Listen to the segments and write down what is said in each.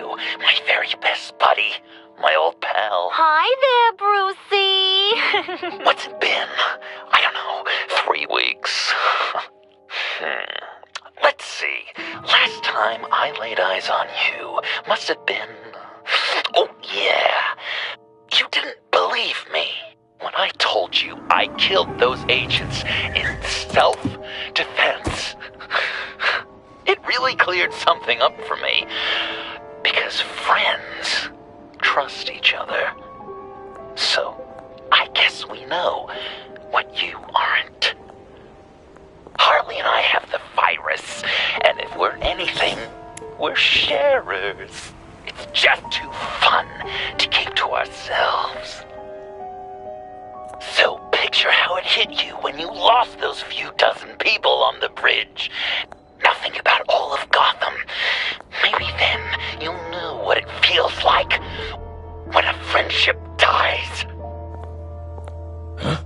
you, my very best buddy, my old pal. Hi there, Brucey. What's it been? I don't know, 3 weeks. Let's see. Last time I laid eyes on you must have been... Oh, yeah. You didn't believe me when I told you I killed those agents in self-defense. It really cleared something up for me. Because friends trust each other. So, I guess we know what you aren't. Harley and I have the virus, and if we're anything, we're sharers. It's just too fun to keep to ourselves. So picture how it hit you when you lost those few dozen people on the bridge. Now think about all of Gotham. Maybe then you'll know what it feels like when a friendship dies. Huh?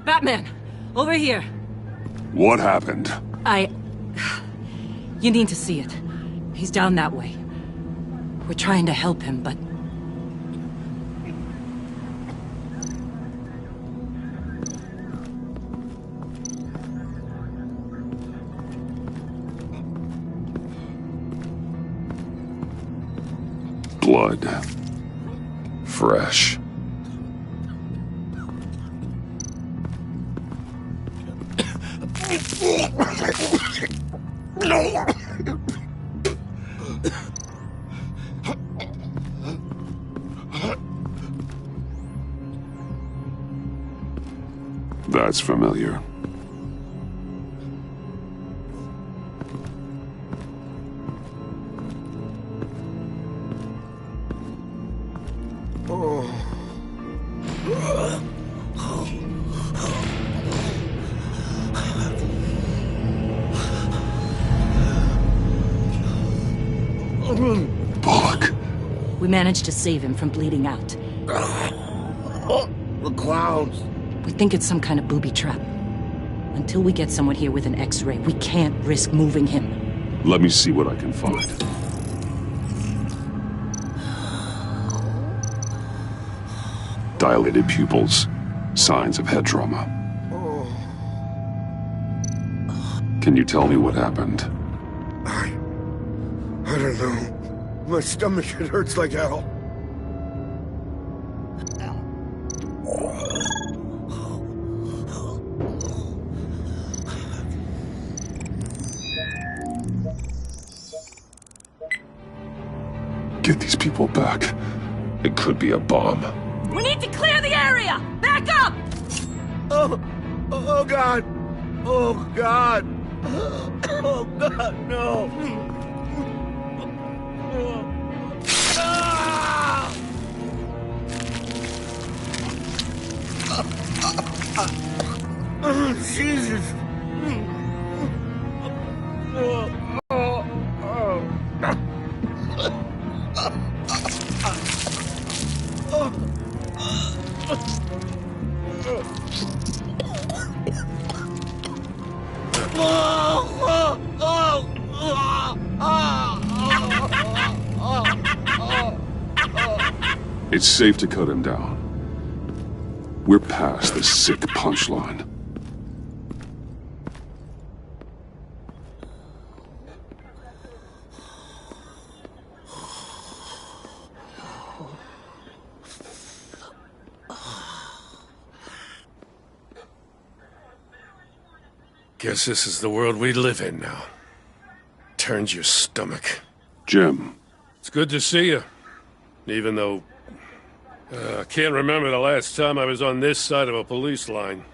Batman! Over here! What happened? You need to see it. He's down that way. We're trying to help him, but... Blood. Fresh. That's familiar. Bullock. We managed to save him from bleeding out. The clouds. We think it's some kind of booby trap. Until we get someone here with an X-ray, we can't risk moving him. Let me see what I can find. Dilated pupils. Signs of head trauma. Can you tell me what happened? I don't know. My stomach, it hurts like hell. Get these people back. It could be a bomb. We need to clear the area! Back up! Oh God! Oh God! Oh God, no! Jesus! It's safe to cut him down. We're past the sick punchline. Guess this is the world we live in now. Turns your stomach. Jim. It's good to see you. Even though... I can't remember the last time I was on this side of a police line.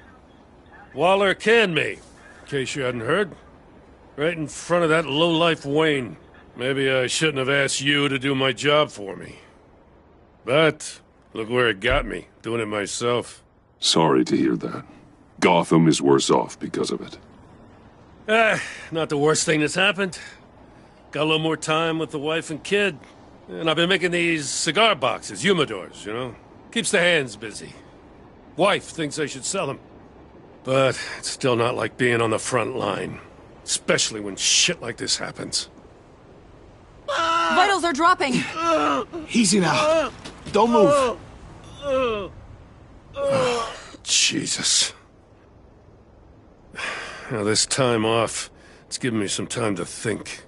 Waller canned me, in case you hadn't heard. Right in front of that lowlife Wayne. Maybe I shouldn't have asked you to do my job for me. But Look where it got me, doing it myself. Sorry to hear that. Gotham is worse off because of it. Not the worst thing that's happened. Got a little more time with the wife and kid. And I've been making these cigar boxes, humidors, you know? Keeps the hands busy. Wife thinks I should sell them. But it's still not like being on the front line. Especially when shit like this happens. Vitals are dropping! Easy now. Don't move. Jesus. Now, this time off, it's given me some time to think.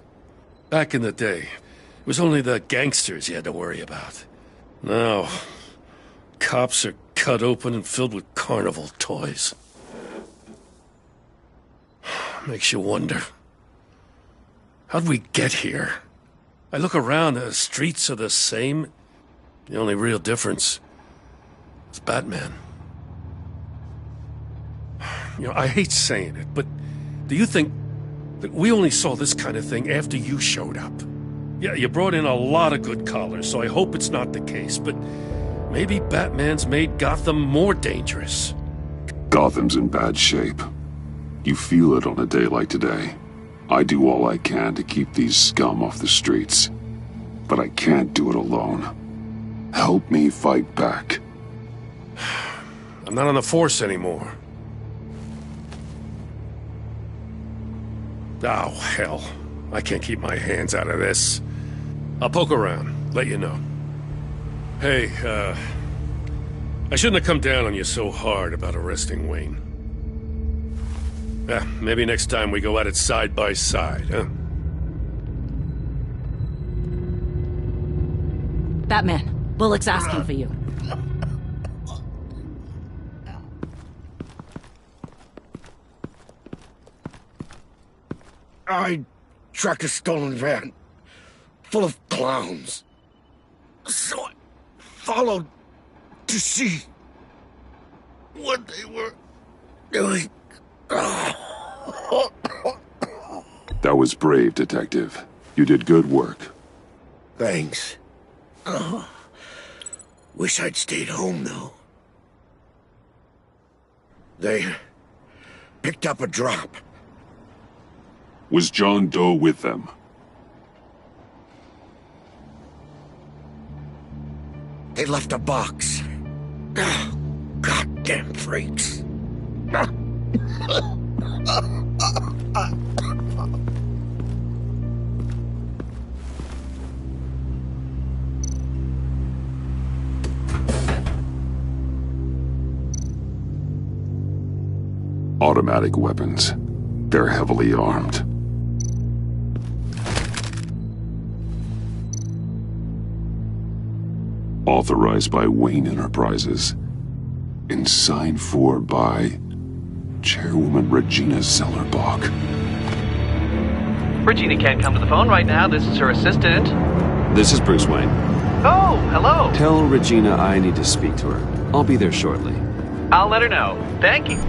Back in the day, it was only the gangsters you had to worry about. Now, cops are cut open and filled with carnival toys. Makes you wonder. How'd we get here? I look around, the streets are the same. The only real difference is Batman. You know, I hate saying it, but do you think that we only saw this kind of thing after you showed up? Yeah, you brought in a lot of good callers, so I hope it's not the case, but maybe Batman's made Gotham more dangerous. Gotham's in bad shape. You feel it on a day like today. I do all I can to keep these scum off the streets, but I can't do it alone. Help me fight back. I'm not on the force anymore. Oh, hell. I can't keep my hands out of this. I'll poke around, let you know. Hey, I shouldn't have come down on you so hard about arresting Wayne. Maybe next time we go at it side by side, huh? Batman, Bullock's asking for you. I tracked a stolen van full of clowns. So I followed to see what they were doing. That was brave, Detective. You did good work. Thanks. Wish I'd stayed home, though. They picked up a drop. Was John Doe with them? They left a box. Goddamn freaks. Automatic weapons. They're heavily armed. Authorized by Wayne Enterprises. And signed for by Chairwoman Regina Zellerbach. Regina can't come to the phone right now. This is her assistant. This is Bruce Wayne. Oh, hello. Tell Regina I need to speak to her. I'll be there shortly. I'll let her know. Thank you.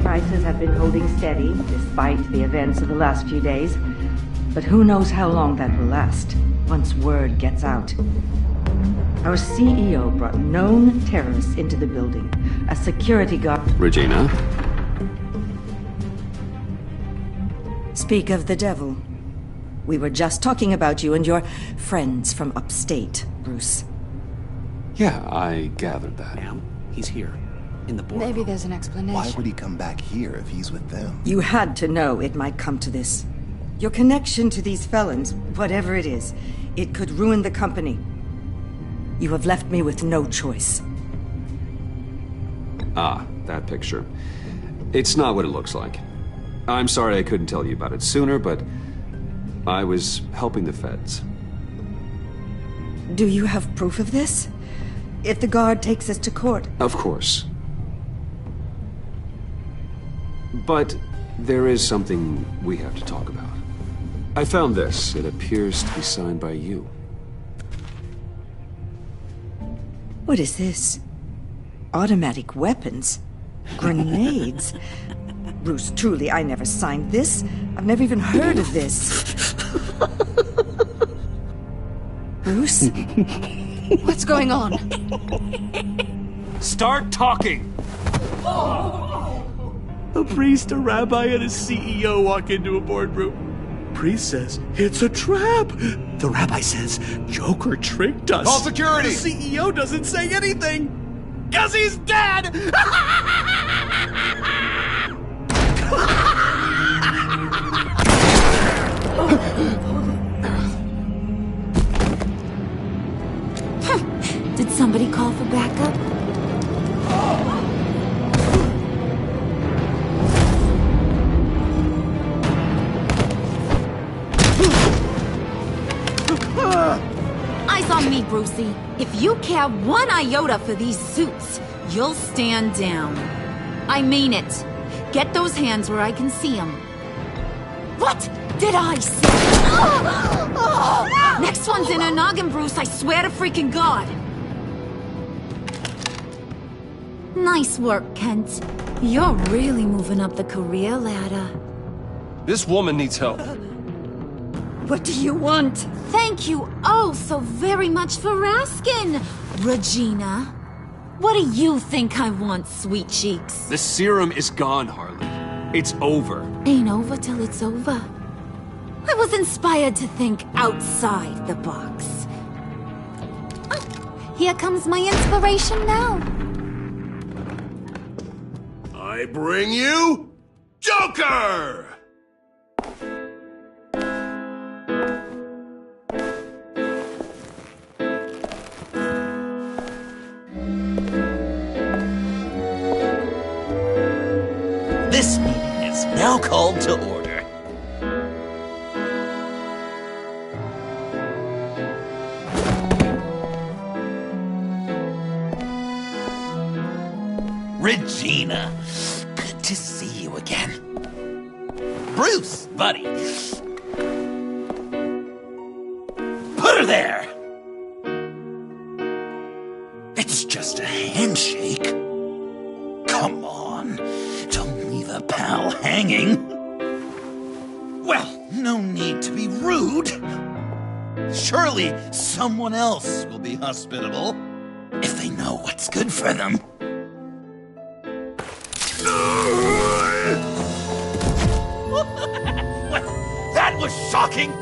Prices have been holding steady despite the events of the last few days. But who knows how long that will last once word gets out. Our CEO brought known terrorists into the building. A security guard... Regina? Speak of the devil. We were just talking about you and your friends from upstate, Bruce. Yeah, I gathered that. Ma'am, he's here. in the boardroom. Maybe there's an explanation. Why would he come back here if he's with them? You had to know it might come to this. Your connection to these felons, whatever it is, it could ruin the company. You have left me with no choice. Ah, that picture. It's not what it looks like. I'm sorry I couldn't tell you about it sooner, but I was helping the feds. Do you have proof of this? If the guard takes us to court? Of course. But there is something we have to talk about. I found this. It appears to be signed by you. What is this? Automatic weapons? Grenades? Bruce, truly, I never signed this. I've never even heard of this. Bruce? What's going on? Start talking! A priest, a rabbi, and a CEO walk into a boardroom. Priest says, it's a trap. The rabbi says, Joker tricked us. Call security! The CEO doesn't say anything. 'Cause he's dead! Did somebody call for backup? Eyes on me, Brucey. If you care one iota for these suits, you'll stand down. I mean it. Get those hands where I can see them. What did I say? Next one's in her noggin, Bruce, I swear to freaking God. Nice work, Kent. You're really moving up the career ladder. This woman needs help. What do you want? Thank you oh so very much for asking, Regina. What do you think I want, sweet cheeks? The serum is gone, Harley. It's over. Ain't over till it's over. I was inspired to think outside the box. Oh, here comes my inspiration now. I bring you Joker! This meeting is now called to order. Regina, good to see you again. Bruce, buddy. Put her there. It's just a handshake. Come on, don't leave a pal hanging. Well, no need to be rude. Surely someone else will be hospitable if they know what's good for them. That was shocking!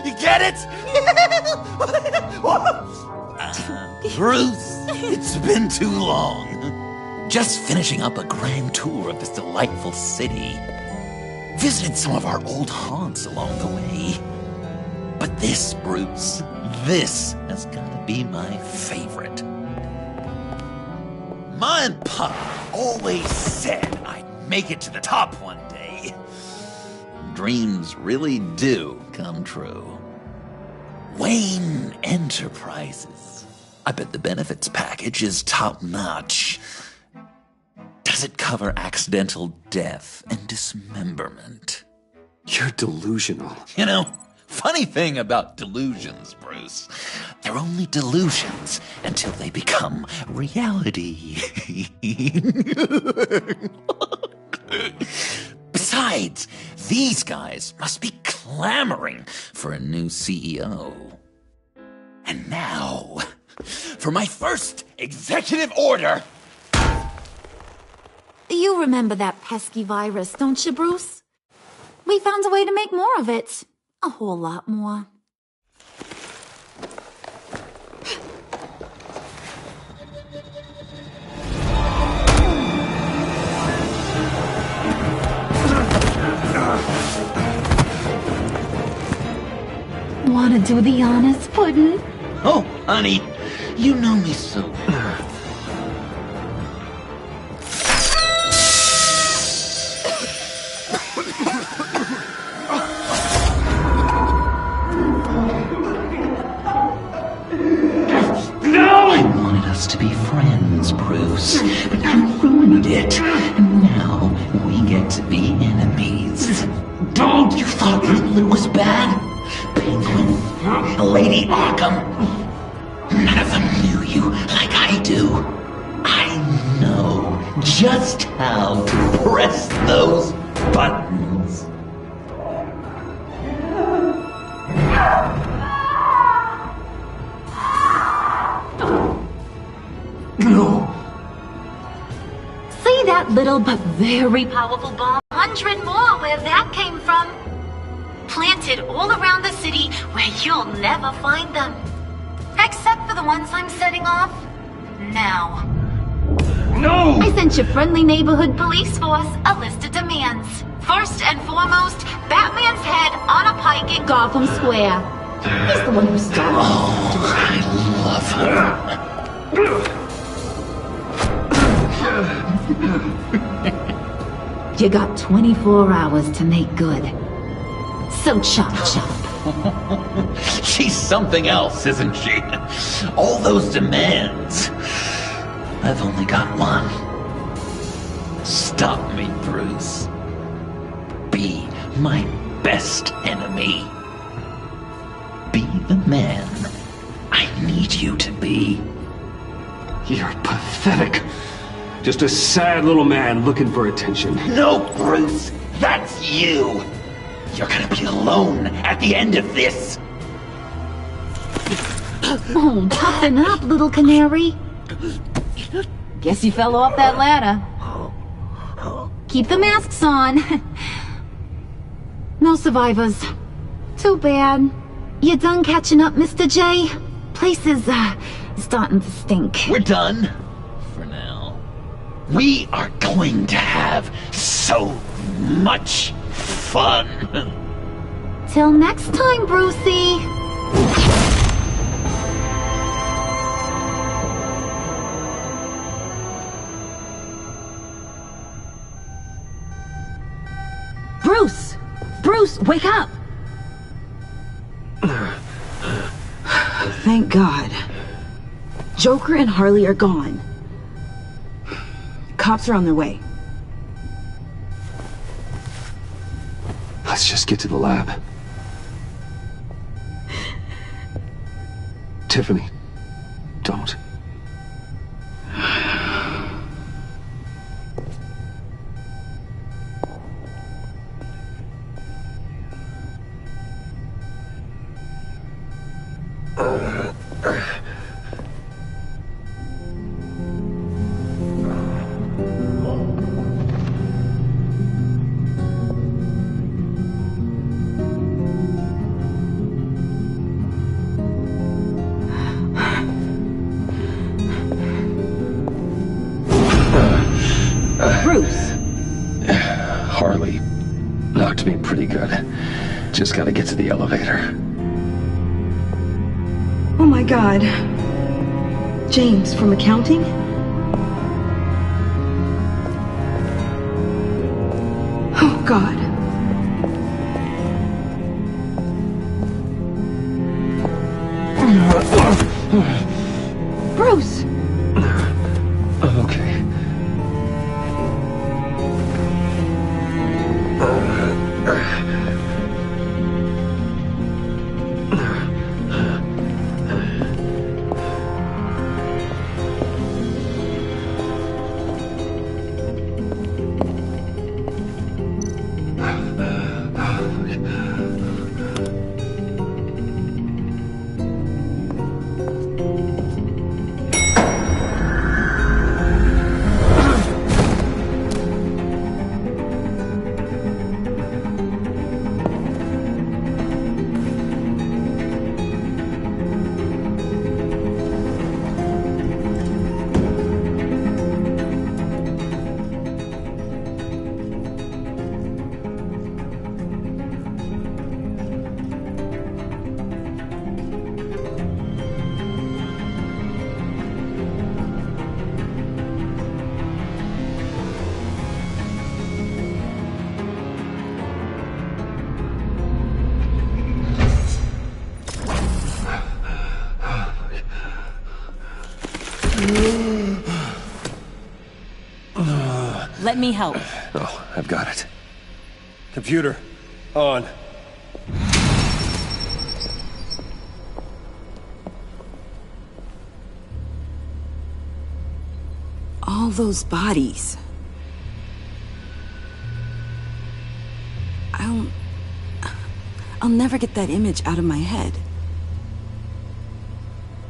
You get it? Bruce, it's been too long. Just finishing up a grand tour of this delightful city. Visited some of our old haunts along the way. But this, Bruce, this has gotta be my favorite. Ma and Pa always said I'd make it to the top one day. Dreams really do come true. Wayne Enterprises. I bet the benefits package is top-notch. Does it cover accidental death and dismemberment? You're delusional. You know, funny thing about delusions, Bruce. They're only delusions until they become reality. Besides, these guys must be clamoring for a new CEO. And now, for my first executive order. You remember that pesky virus, don't you, Bruce? We found a way to make more of it. A whole lot more. want to do the honors, Puddin'? Oh, honey, you know me so well. I wanted us to be friends, Bruce, but you ruined it. And now we get to be enemies. Don't! You thought Riddler was bad? Penguin, Lady Arkham. None of them knew you like I do. I know just how to press those buttons. No. See that little but very powerful bomb? 100 more where that came from. Planted all around the city where you'll never find them. Except for the ones I'm setting off now. No! I sent your friendly neighborhood police force a list of demands. First and foremost, Batman's head on a pike in Gotham Square. He's the one who started. Oh, I love her. You got 24 hours to make good. So chop chop. She's something else, isn't she? All those demands. I've only got one. Stop me, Bruce. Be my best enemy. Be the man I need you to be. You're pathetic. Just a sad little man looking for attention. No, Bruce, that's you. You're gonna be alone at the end of this. Oh, toughen up, little canary. Guess you fell off that ladder. Keep the masks on. No survivors. Too bad. You done catching up, Mr. J? Place is, starting to stink. We're done. For now. We are going to have so much fun. Till next time, Brucey. Bruce! Bruce, wake up! Thank God. Joker and Harley are gone. Cops are on their way. Let's just get to the lab. Tiffany, don't. Bruce! Harley knocked me pretty good. Just gotta get to the elevator. Oh my God. James from accounting? Oh God. Bruce! Okay. Let me help. Oh, I've got it. Computer, on. All those bodies. I'll never get that image out of my head.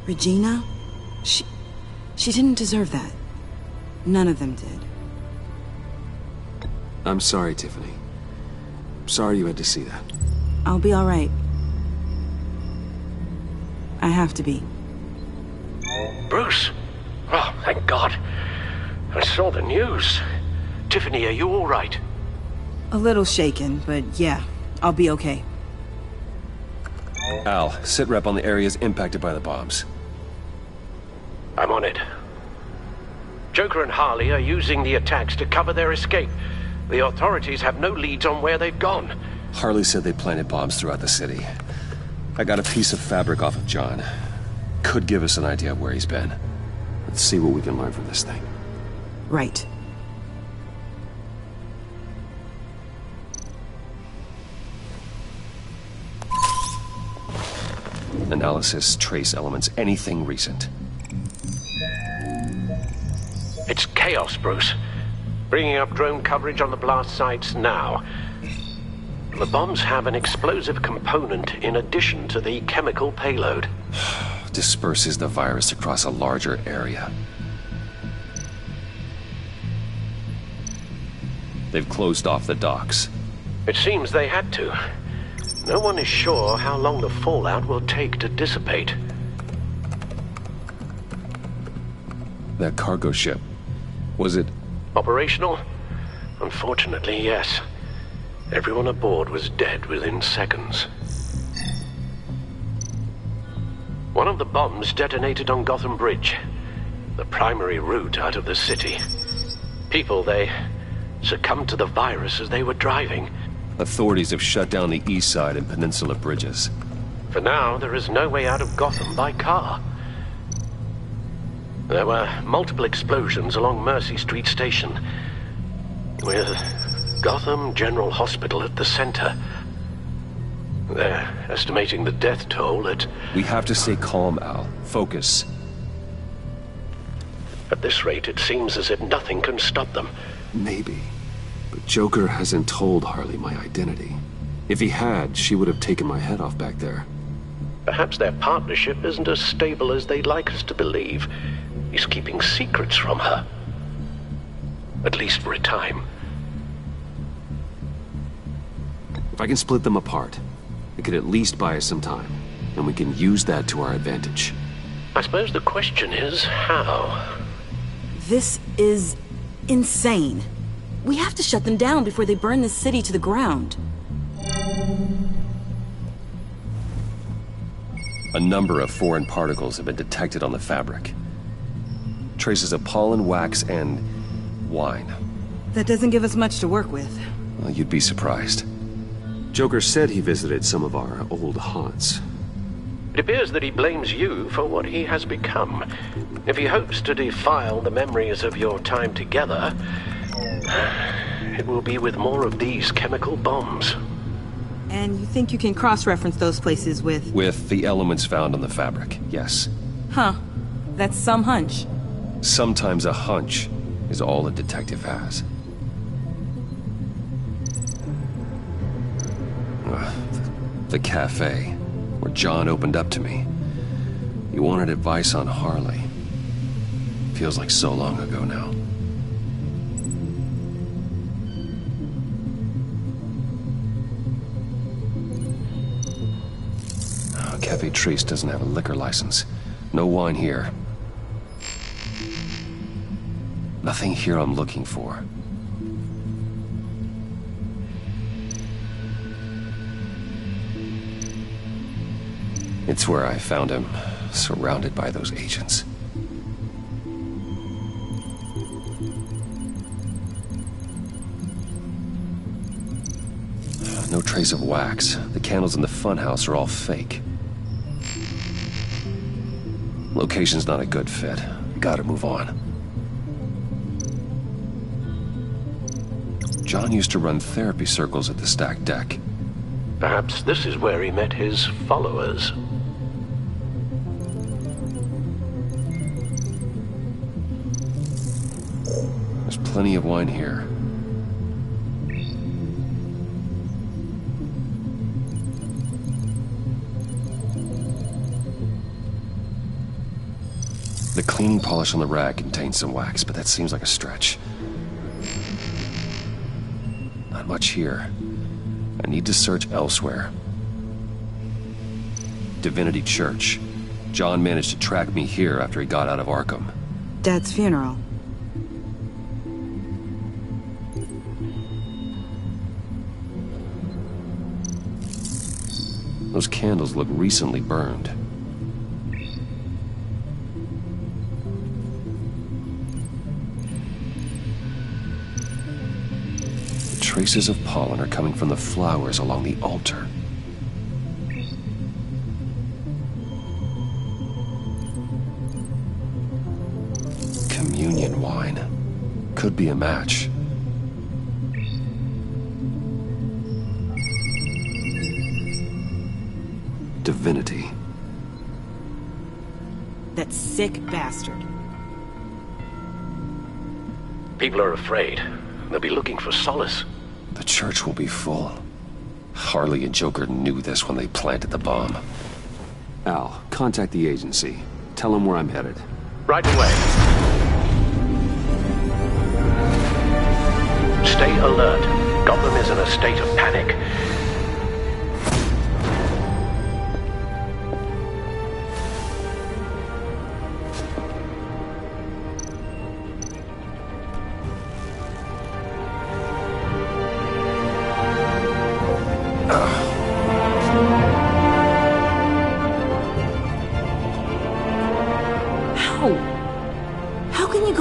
Regina? She didn't deserve that. None of them did. I'm sorry, Tiffany. I'm sorry you had to see that. I'll be all right. I have to be. Bruce? Oh, thank God. I saw the news. Tiffany, are you all right? A little shaken, but yeah, I'll be okay. Al, sit rep on the areas impacted by the bombs. I'm on it. Joker and Harley are using the attacks to cover their escape. The authorities have no leads on where they've gone. Harley said they planted bombs throughout the city. I got a piece of fabric off of John. Could give us an idea of where he's been. Let's see what we can learn from this thing. Right. Analysis, trace elements, anything recent. It's chaos, Bruce. Bringing up drone coverage on the blast sites now. The bombs have an explosive component in addition to the chemical payload. Disperses the virus across a larger area. They've closed off the docks. It seems they had to. No one is sure how long the fallout will take to dissipate. That cargo ship, was it... Operational? Unfortunately, yes. Everyone aboard was dead within seconds. One of the bombs detonated on Gotham Bridge, the primary route out of the city. People, they succumbed to the virus as they were driving. Authorities have shut down the east side and peninsula bridges. For now, there is no way out of Gotham by car. There were multiple explosions along Mercy Street Station, with Gotham General Hospital at the center. They're estimating the death toll at... We have to stay calm, Al. Focus. At this rate, it seems as if nothing can stop them. Maybe. But Joker hasn't told Harley my identity. If he had, she would have taken my head off back there. Perhaps their partnership isn't as stable as they'd like us to believe. He's keeping secrets from her. At least for a time. If I can split them apart, it could at least buy us some time. And we can use that to our advantage. I suppose the question is, how? This is insane. We have to shut them down before they burn this city to the ground. A number of foreign particles have been detected on the fabric. Traces of pollen, wax, and wine. That doesn't give us much to work with. Well, you'd be surprised. Joker said he visited some of our old haunts. It appears that he blames you for what he has become. If he hopes to defile the memories of your time together, it will be with more of these chemical bombs. And you think you can cross-reference those places with... With the elements found on the fabric, yes. Huh. That's some hunch. Sometimes a hunch is all a detective has. The cafe, where John opened up to me. He wanted advice on Harley. Feels like so long ago now. Cafe Trace doesn't have a liquor license. No wine here. Nothing here I'm looking for. It's where I found him, surrounded by those agents. No trace of wax. The candles in the funhouse are all fake. Location's not a good fit. We gotta move on. John used to run therapy circles at the stacked deck. Perhaps this is where he met his followers. There's plenty of wine here. The cleaning polish on the rag contains some wax, but that seems like a stretch. Not much here. I need to search elsewhere. Divinity Church. John managed to track me here after he got out of Arkham. Dad's funeral. Those candles look recently burned. Traces of pollen are coming from the flowers along the altar. Communion wine. Could be a match. Divinity. That sick bastard. People are afraid. They'll be looking for solace. The church will be full. Harley and Joker knew this when they planted the bomb. Al, contact the agency. Tell them where I'm headed. Right away. Stay alert. Gotham is in a state of panic.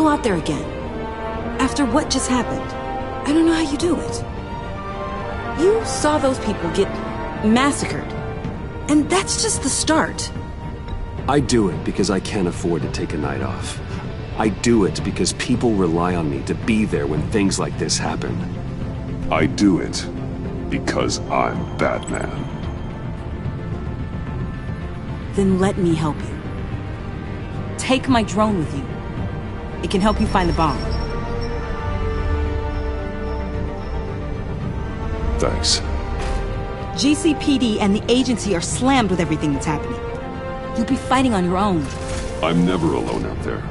Out there again. After what just happened. I don't know how you do it. You saw those people get massacred. And that's just the start. I do it because I can't afford to take a night off. I do it because people rely on me to be there when things like this happen. I do it because I'm Batman. Then let me help you. Take my drone with you. It can help you find the bomb. Thanks. GCPD and the agency are slammed with everything that's happening. You'll be fighting on your own. I'm never alone out there.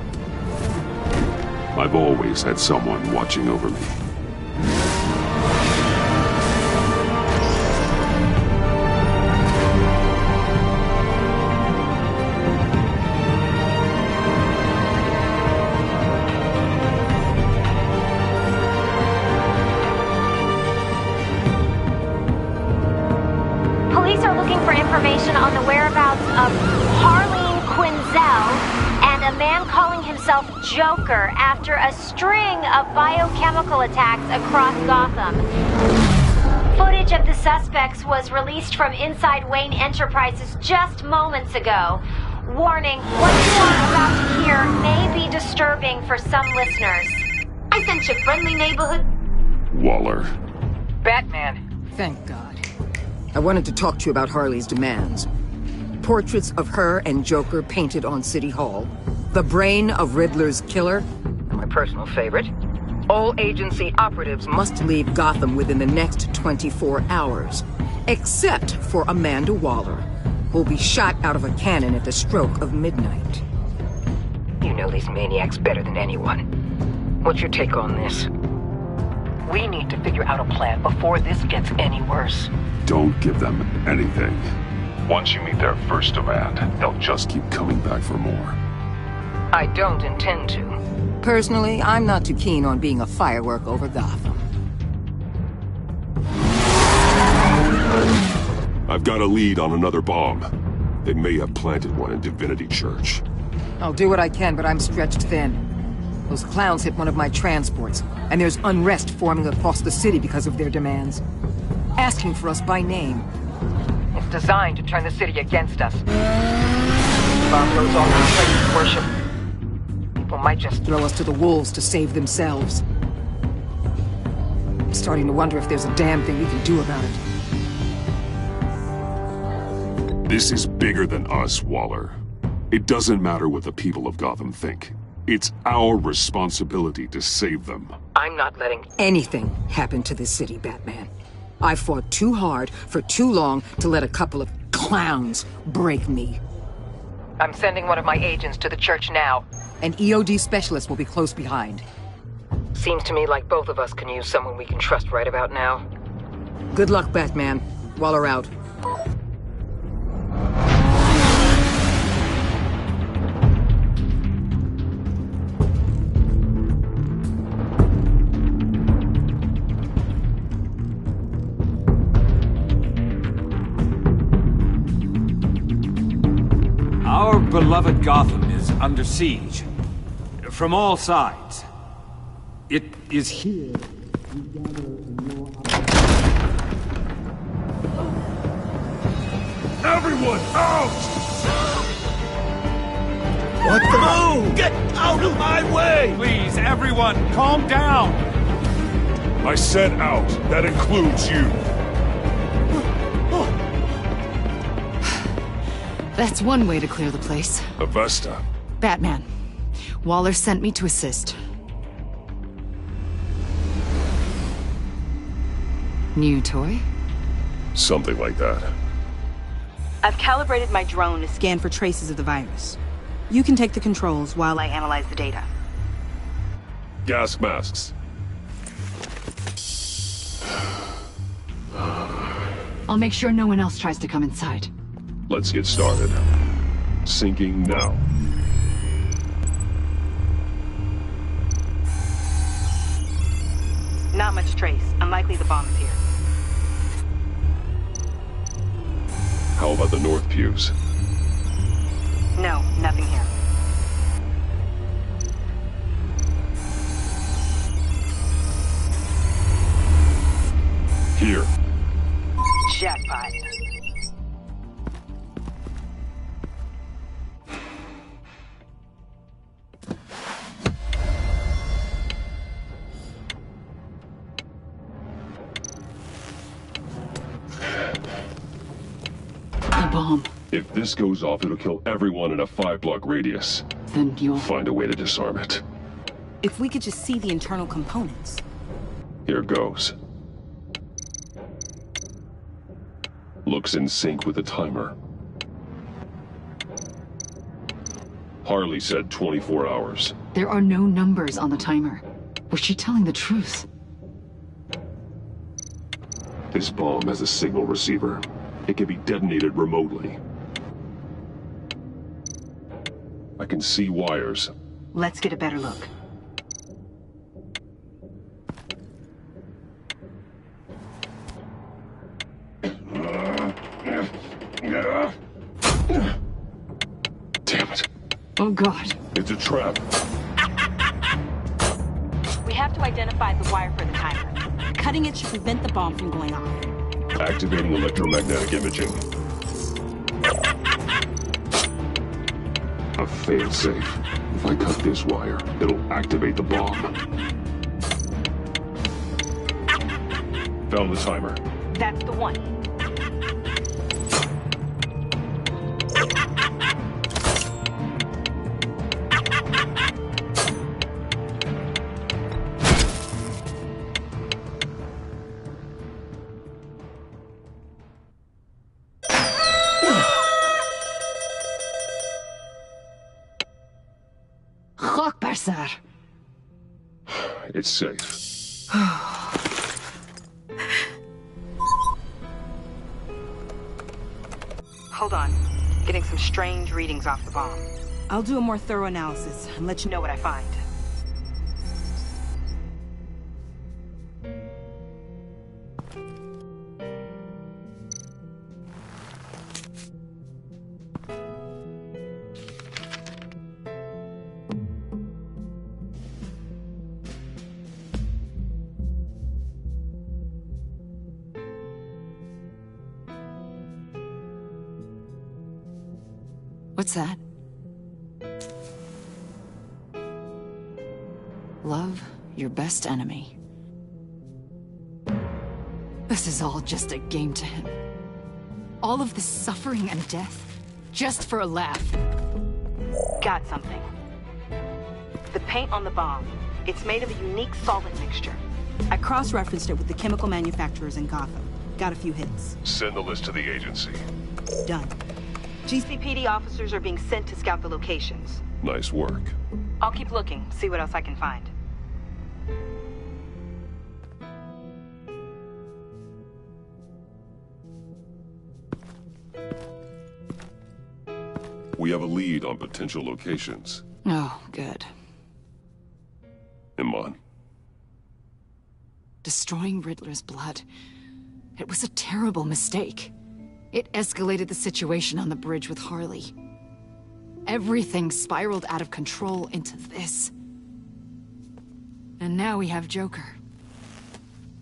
I've always had someone watching over me. On the whereabouts of Harleen Quinzel and a man calling himself Joker after a string of biochemical attacks across Gotham. Footage of the suspects was released from inside Wayne Enterprises just moments ago. Warning, what you are about to hear may be disturbing for some listeners. I sent you friendly neighborhood. Waller. Batman. Thank God. I wanted to talk to you about Harley's demands. Portraits of her and Joker painted on City Hall. The brain of Riddler's killer. And my personal favorite. All agency operatives must leave Gotham within the next 24 hours. Except for Amanda Waller, who'll be shot out of a cannon at the stroke of midnight. You know these maniacs better than anyone. What's your take on this? We need to figure out a plan before this gets any worse. Don't give them anything. Once you meet their first demand, they'll just keep coming back for more. I don't intend to. Personally, I'm not too keen on being a firework over Gotham. I've got a lead on another bomb. They may have planted one in Divinity Church. I'll do what I can, but I'm stretched thin. Those clowns hit one of my transports, and there's unrest forming across the city because of their demands. Asking for us by name. It's designed to turn the city against us. Bomb goes off in places of worship. People might just throw us to the wolves to save themselves. I'm starting to wonder if there's a damn thing we can do about it. This is bigger than us, Waller. It doesn't matter what the people of Gotham think. It's our responsibility to save them. I'm not letting anything happen to this city, Batman. I fought too hard for too long to let a couple of clowns break me. I'm sending one of my agents to the church now. An EOD specialist will be close behind. Seems to me like both of us can use someone we can trust right about now. Good luck, Batman. Waller out. Our beloved Gotham is under siege. From all sides. It is here we gather in your... Everyone, out! What the... Move! Get out of my way! Please, everyone, calm down! I said out. That includes you. That's one way to clear the place. Avesta. Batman. Waller sent me to assist. New toy? Something like that. I've calibrated my drone to scan for traces of the virus. You can take the controls while I analyze the data. Gas masks. I'll make sure no one else tries to come inside. Let's get started. Syncing now. Not much trace. Unlikely the bomb is here. How about the north pews? No, nothing here. Here. Jackpot. Bomb. If this goes off, it'll kill everyone in a 5-block radius. Then you'll... Find a way to disarm it. If we could just see the internal components. Here goes. Looks in sync with the timer. Harley said 24 hours. There are no numbers on the timer. Was she telling the truth? This bomb has a signal receiver. It can be detonated remotely. I can see wires. Let's get a better look. Damn it. Oh, God. It's a trap. We have to identify the wire for the timer. Cutting it should prevent the bomb from going off. Activating electromagnetic imaging. A fail-safe. If I cut this wire, it'll activate the bomb. Found the timer. That's the one. It's safe. Hold on. Getting some strange readings off the bomb. I'll do a more thorough analysis and let you know what I find. What's that? Love your best enemy. This is all just a game to him. All of this suffering and death, just for a laugh. Got something. The paint on the bomb. It's made of a unique solvent mixture. I cross-referenced it with the chemical manufacturers in Gotham. Got a few hits. Send the list to the agency. Done. GCPD officers are being sent to scout the locations. Nice work. I'll keep looking, see what else I can find. We have a lead on potential locations. Oh, good. Iman. Destroying Riddler's blood. It was a terrible mistake. It escalated the situation on the bridge with Harley. Everything spiraled out of control into this. And now we have Joker.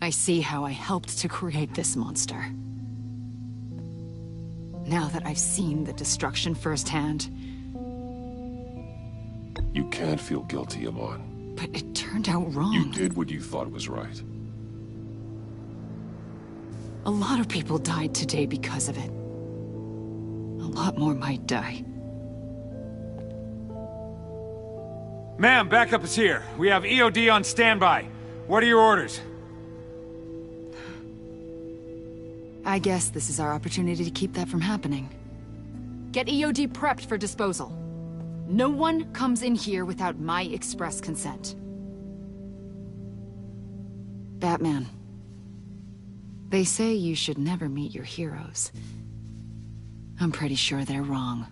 I see how I helped to create this monster. Now that I've seen the destruction firsthand... You can't feel guilty, Iman. But it turned out wrong. You did what you thought was right. A lot of people died today because of it. A lot more might die. Ma'am, backup is here. We have EOD on standby. What are your orders? I guess this is our opportunity to keep that from happening. Get EOD prepped for disposal. No one comes in here without my express consent. Batman. They say you should never meet your heroes. I'm pretty sure they're wrong.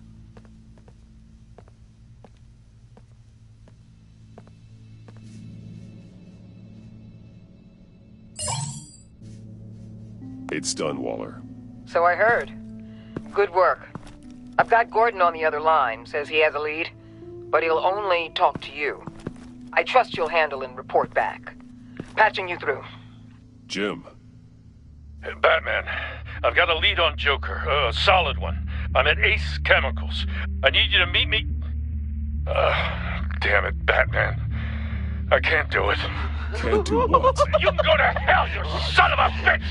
It's done, Waller. So I heard. Good work. I've got Gordon on the other line, says he has a lead, but he'll only talk to you. I trust you'll handle and report back. Patching you through. Jim. Hey, Batman, I've got a lead on Joker, a solid one. I'm at Ace Chemicals. I need you to meet me... damn it, Batman. I can't do it. Can't do what? You can go to hell, you son of a bitch!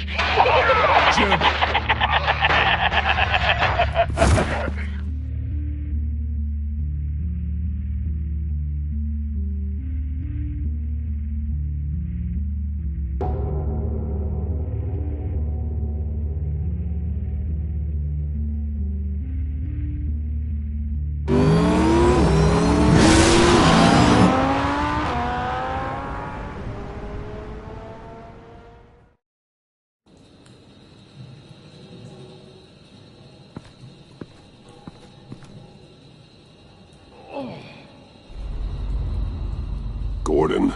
Gordon.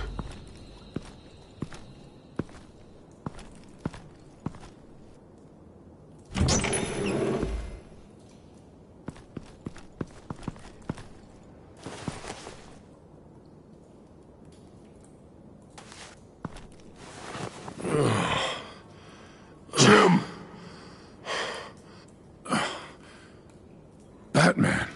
Jim! Batman.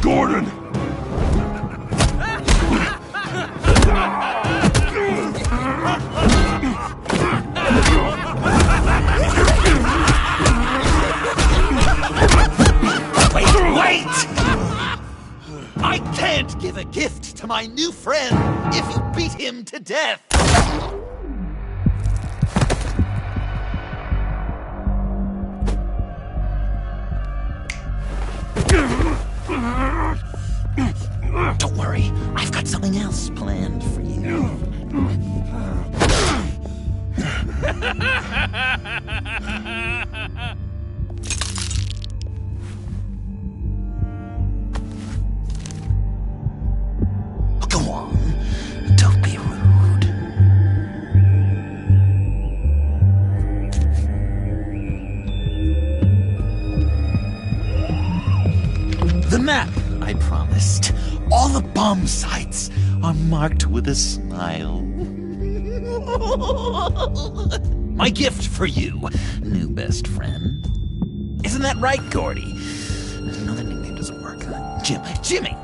Gordon! Wait! I can't give a gift to my new friend if you beat him to death! Don't worry, I've got something else planned for you. Go on, don't be rude. The map I promised. All the bomb sites are marked with a smile. My gift for you, new best friend. Isn't that right, Gordy? No, that nickname doesn't work. Jimmy!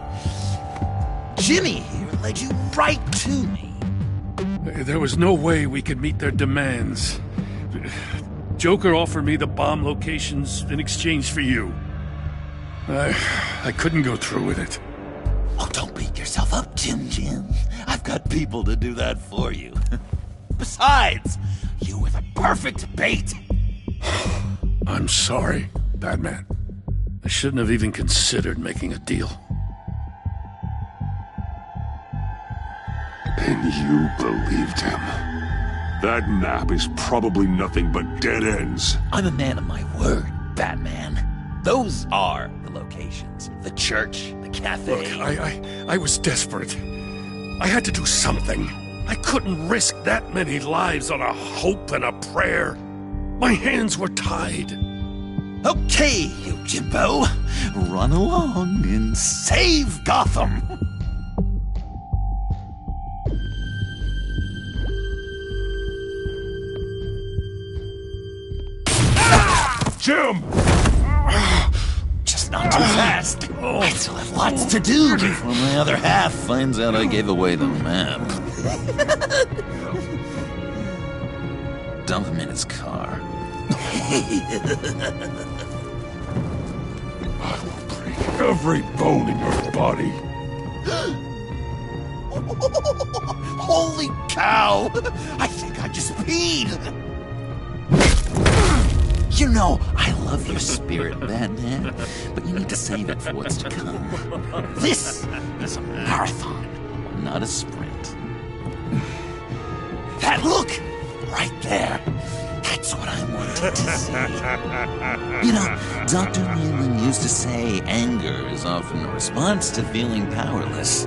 Jimmy here led you right to me. There was no way we could meet their demands. Joker offered me the bomb locations in exchange for you. I couldn't go through with it. Oh, don't beat yourself up, Jim. I've got people to do that for you. Besides, you were the perfect bait. I'm sorry, Batman. I shouldn't have even considered making a deal. And you believed him. That map is probably nothing but dead ends. I'm a man of my word, Batman. Those are the locations. The church, the cafe. Look, I was desperate. I had to do something. I couldn't risk that many lives on a hope and a prayer. My hands were tied. Okay, you Jimbo. Run along and save Gotham. Jim! Just not too fast. I still have lots to do before my other half finds out I gave away the map. Dump him in his car. I will break every bone in your body. Holy cow! I think I just peed! You know, I love your spirit, Batman, but you need to save it for what's to come. This is a marathon, not a sprint. That look! Right there. That's what I wanted to see. You know, Dr. Leland used to say anger is often a response to feeling powerless.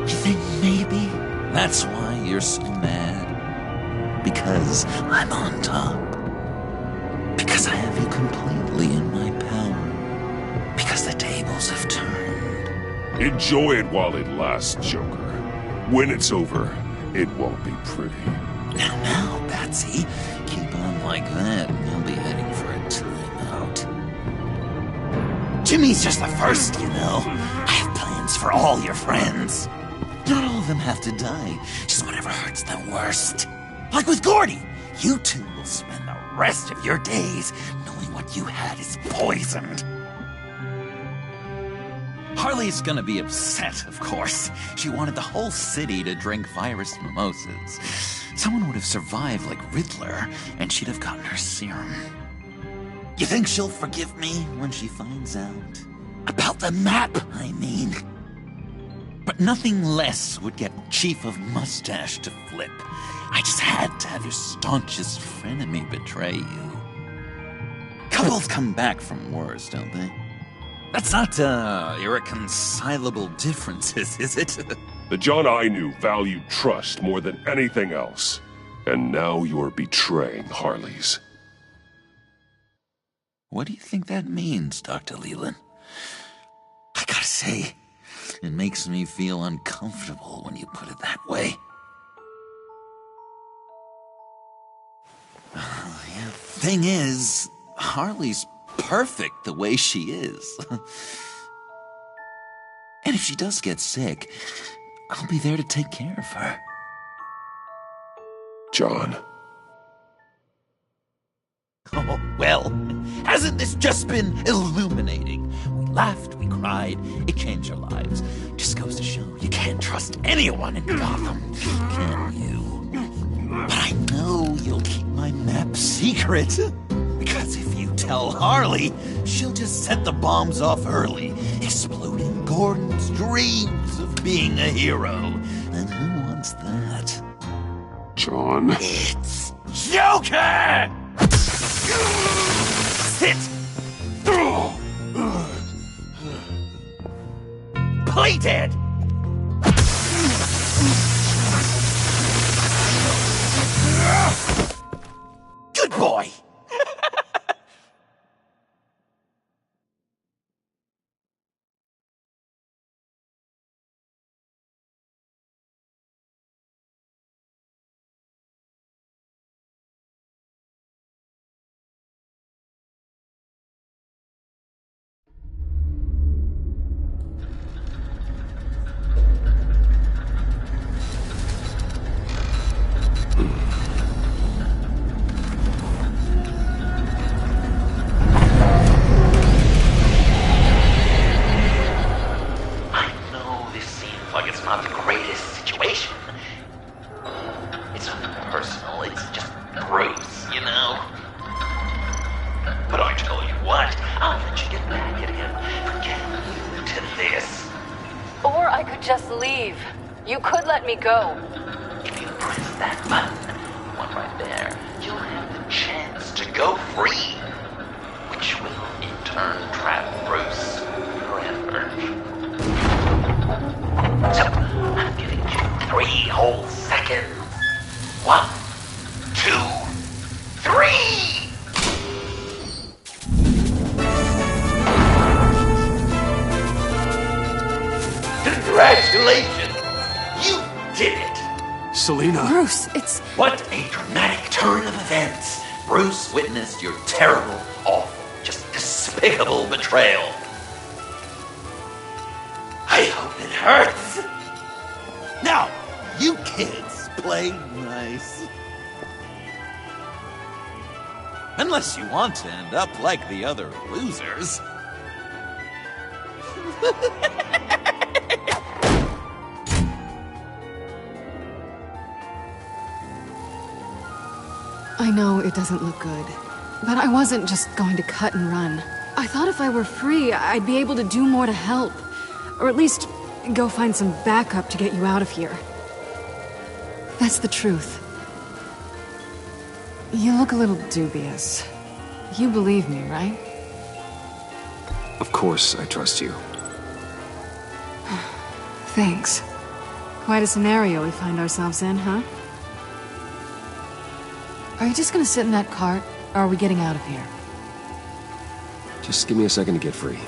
You think maybe that's why you're so mad? Because I'm on top. Because I have you completely in my power. Because the tables have turned. Enjoy it while it lasts, Joker. When it's over, it won't be pretty. Now, Patsy, keep on like that and you'll be heading for a timeout. Jimmy's just the first, you know. I have plans for all your friends. Not all of them have to die, just whatever hurts them worst. Like with Gordy, you two will spend the rest of your days knowing what you had is poisoned. Harley's gonna be upset, of course. She wanted the whole city to drink virus mimosas. Someone would have survived like Riddler, and she'd have gotten her serum. You think she'll forgive me when she finds out? About the map, I mean. But nothing less would get Chief of Mustache to flip. I just had to have your staunchest frenemy betray you. Couples come back from wars, don't they? That's not, irreconcilable differences, is it? The John I knew valued trust more than anything else. And now you're betraying Harley's. What do you think that means, Dr. Leland? I gotta say, it makes me feel uncomfortable when you put it that way. Thing is, Harley's perfect the way she is. And if she does get sick, I'll be there to take care of her. John. Oh, well, hasn't this just been illuminating? We laughed, we cried, it changed our lives. Just goes to show you can't trust anyone in Gotham, can you? But I know you'll keep my map secret. Because if you tell Harley, she'll just set the bombs off early, exploding Gordon's dreams of being a hero. And who wants that? John. It's Joker! Sit! Play dead! Good boy! Go. If you press that button, one right there, you'll have the chance to go free, which will in turn trap Bruce forever. So, I'm giving you 3 whole seconds. 1, 2, 3! Congratulations! Did it! Selina! Bruce, it's... What a dramatic turn of events! Bruce witnessed your terrible, awful, just despicable betrayal. I hope it hurts! Now, you kids play nice. Unless you want to end up like the other losers. I know it doesn't look good, but I wasn't just going to cut and run. I thought if I were free, I'd be able to do more to help. Or at least go find some backup to get you out of here. That's the truth. You look a little dubious. You believe me, right? Of course I trust you. Thanks. Quite a scenario we find ourselves in, huh? Are you just gonna sit in that cart, or are we getting out of here? Just give me a second to get free.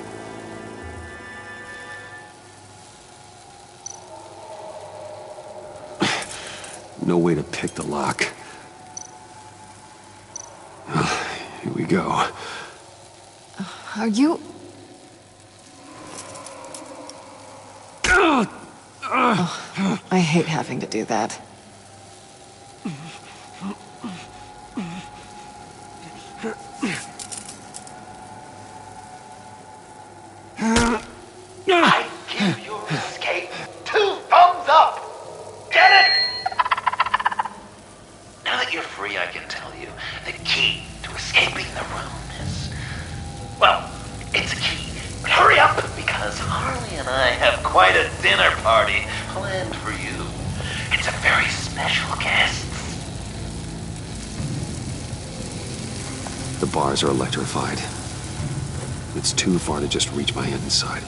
No way to pick the lock. Well, here we go. Are you... Oh, I hate having to do that. I give your escape 2 thumbs up! Get it? Now that you're free, I can tell you the key to escaping the room is... Well, it's a key, but hurry up, because Harley and I have quite a dinner party planned for you. It's a very special guest. The bars are electrified. It's too far to just reach my hand inside.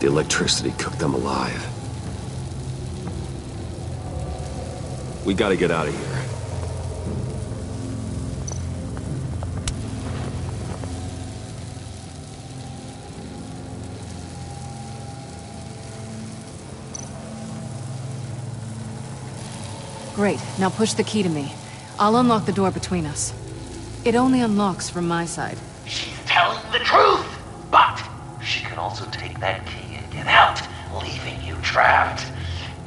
The electricity cooked them alive. We gotta get out of here. Great. Now push the key to me. I'll unlock the door between us. It only unlocks from my side. She's telling the truth! But she can also take that key and get out, leaving you trapped.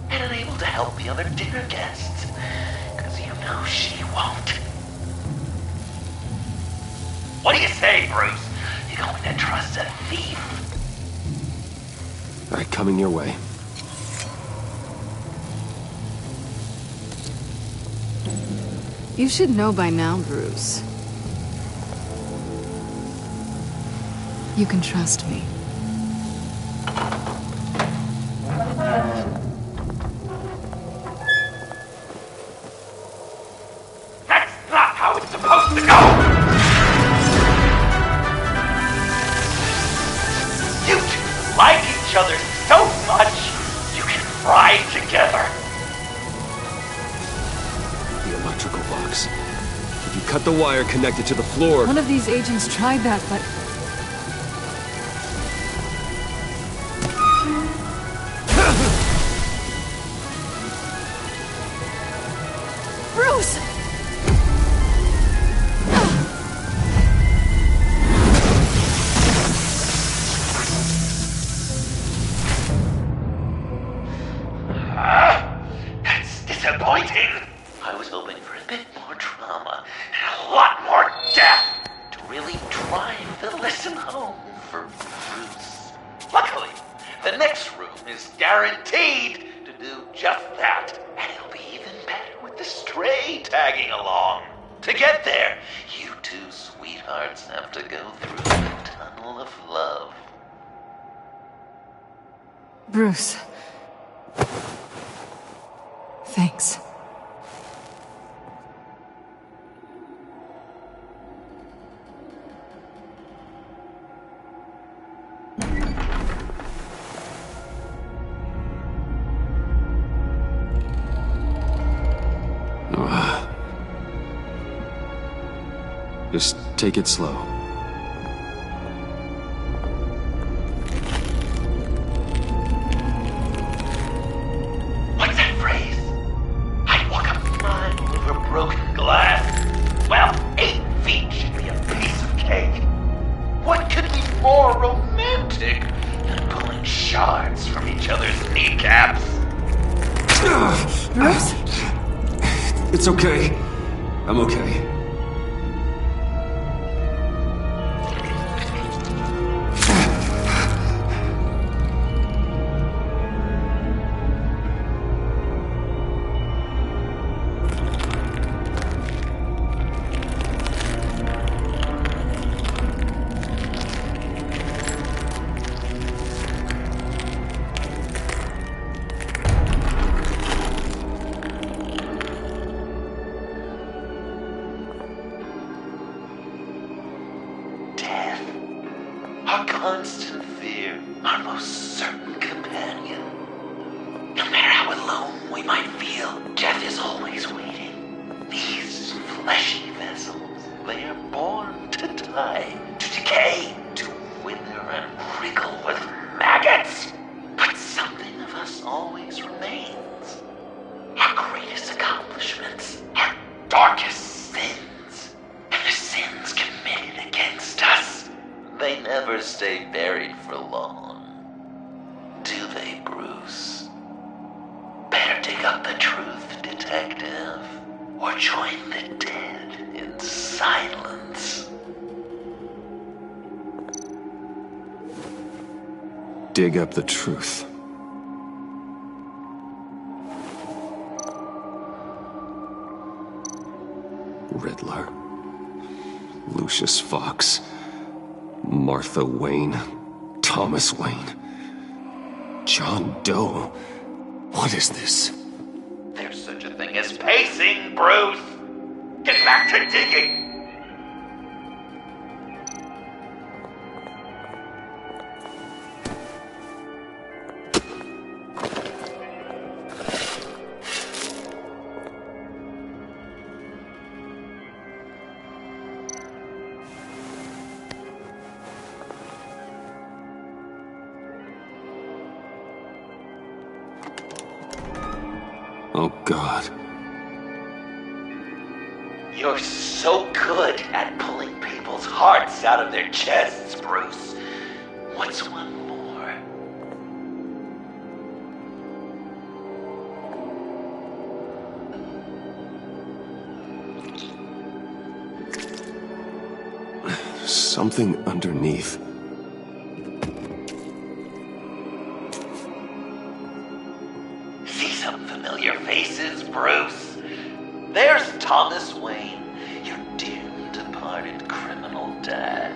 And unable to help the other dinner guests. Because you know she won't. What do you say, Bruce? You going to trust a thief? All right, coming your way. You should know by now, Bruce. You can trust me. That's not how it's supposed to go! You two like each other so much, you can fry together. The electrical box. If you cut the wire connected to the floor... One of these agents tried that, but... Bruce! That's disappointing. I was hoping for a bit more drama and a lot more death to really drive the lesson home for Bruce. Luckily, the next room is guaranteed to do just that. And it'll be even better with the stray tagging along. To get there, you two sweethearts have to go through the tunnel of love. Bruce. Thanks. Just take it slow. What's that phrase? I'd walk a mile over broken glass. Well, 8 feet should be a piece of cake. What could be more romantic than pulling shards from each other's kneecaps? Bruce? It's okay. I'm okay. Our constant fear, our most certain companion. No matter how alone we might feel, death is always waiting. These fleshy vessels, they are born to die, to decay, to wither and wriggle with maggots. But something of us always remains. Our greatest accomplishments, our darkest sins, and the sins committed against us. They never stay buried for long. Do they, Bruce? Better dig up the truth, detective, or join the dead in silence. Dig up the truth. Riddler. Lucius Fox. Martha Wayne, Thomas Wayne, John Doe. What is this? There's such a thing as pacing, Bruce! Get back to digging! Oh, God. You're so good at pulling people's hearts out of their chests, Bruce. What's one more? Something underneath. See some familiar faces, Bruce? There's Thomas Wayne, your dearly departed criminal dad.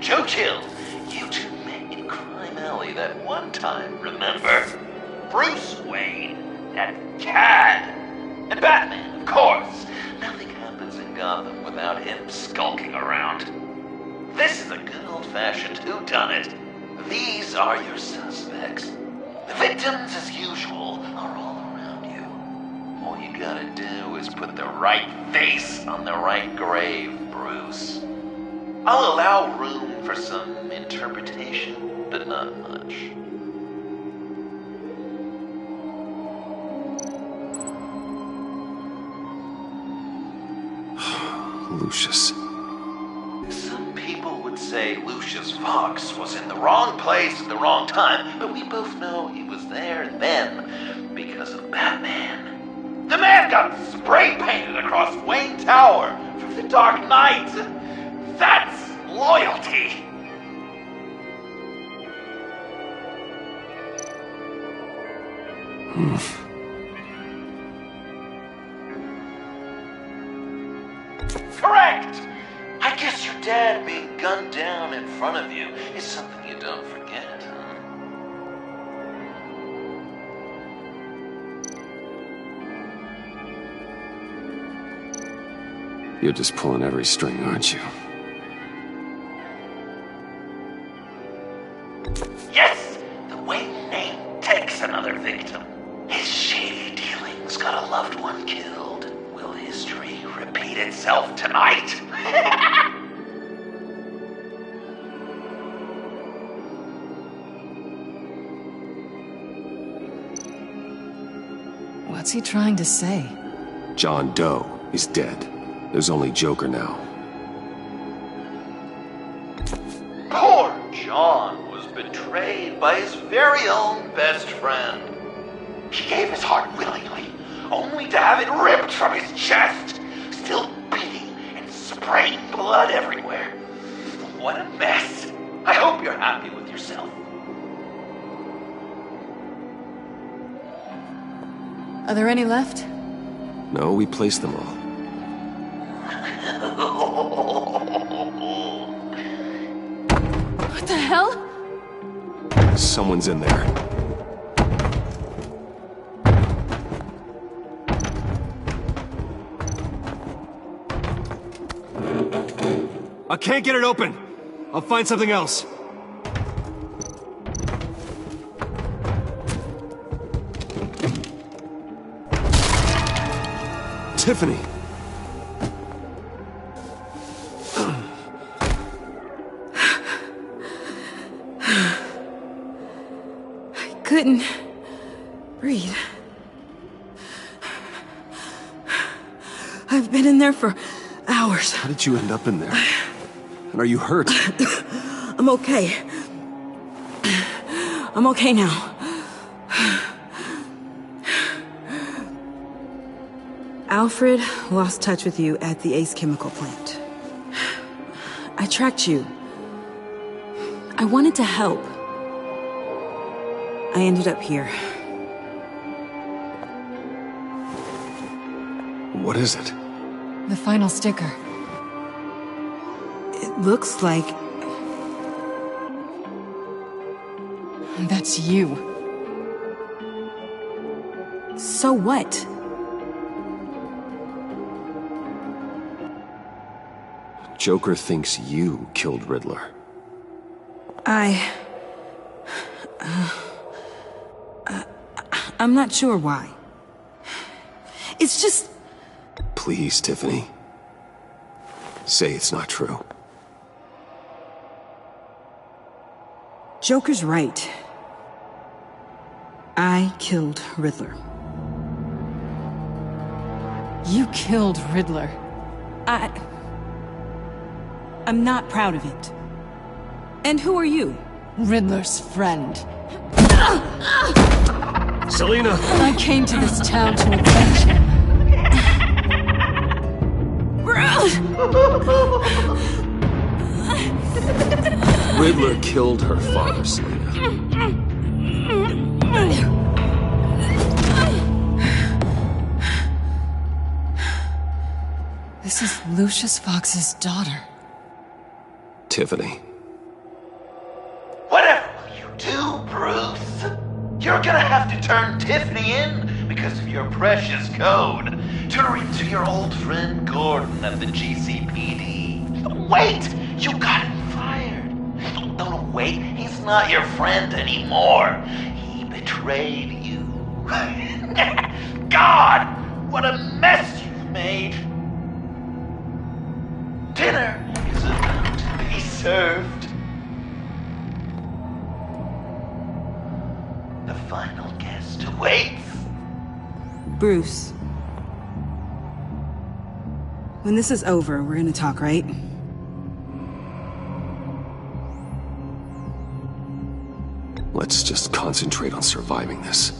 Joe Chill, you two met in Crime Alley that one time, remember? Bruce Wayne, that cad. And Batman, of course. Nothing happens in Gotham without him skulking around. This is a good old-fashioned whodunit. These are your suspects. The victims, as usual, are all around you. All you gotta do is put the right face on the right grave, Bruce. I'll allow room for some interpretation, but not much. Lucius. Some people would say Lucius Fox was in the wrong place at the wrong time, but we both know he was there then because of Batman. The man got spray painted across Wayne Tower from the Dark Knight. That's loyalty. Correct! I guess your dad being gunned down in front of you is something you don't forget, huh? You're just pulling every string, aren't you? Yes! The Wayne name takes another victim. His shady dealings got a loved one killed. Will history repeat itself tonight? What's he trying to say? John Doe is dead. There's only Joker now. Poor John was betrayed by his very own best friend. He gave his heart willingly, only to have it ripped from his chest, still beating and spraying blood everywhere. What a mess. I hope you're happy with yourself. Are there any left? No, we placed them all. What the hell? Someone's in there. I can't get it open. I'll find something else. Tiffany. I couldn't breathe. I've been in there for hours. How did you end up in there? And are you hurt? I'm okay. I'm okay now. Alfred lost touch with you at the Ace Chemical plant. I tracked you. I wanted to help. I ended up here. What is it? The final sticker. It looks like... That's you. So what? Joker thinks you killed Riddler. I'm not sure why. It's just... Please, Tiffany. Say it's not true. Joker's right. I killed Riddler. You killed Riddler. I'm not proud of it. And who are you? Riddler's friend. Selina! I came to this town to avenge him. Riddler killed her father, Selina. This is Lucius Fox's daughter. Tiffany. Whatever will you do, Bruce? You're gonna have to turn Tiffany in because of your precious code. Turn her into your old friend Gordon at the GCPD. Wait! You got him fired. No, wait. He's not your friend anymore. He betrayed you. God! What a mess you've made. Dinner is about to be served. The final guest awaits. Bruce. When this is over, we're gonna talk, right? Let's just concentrate on surviving this.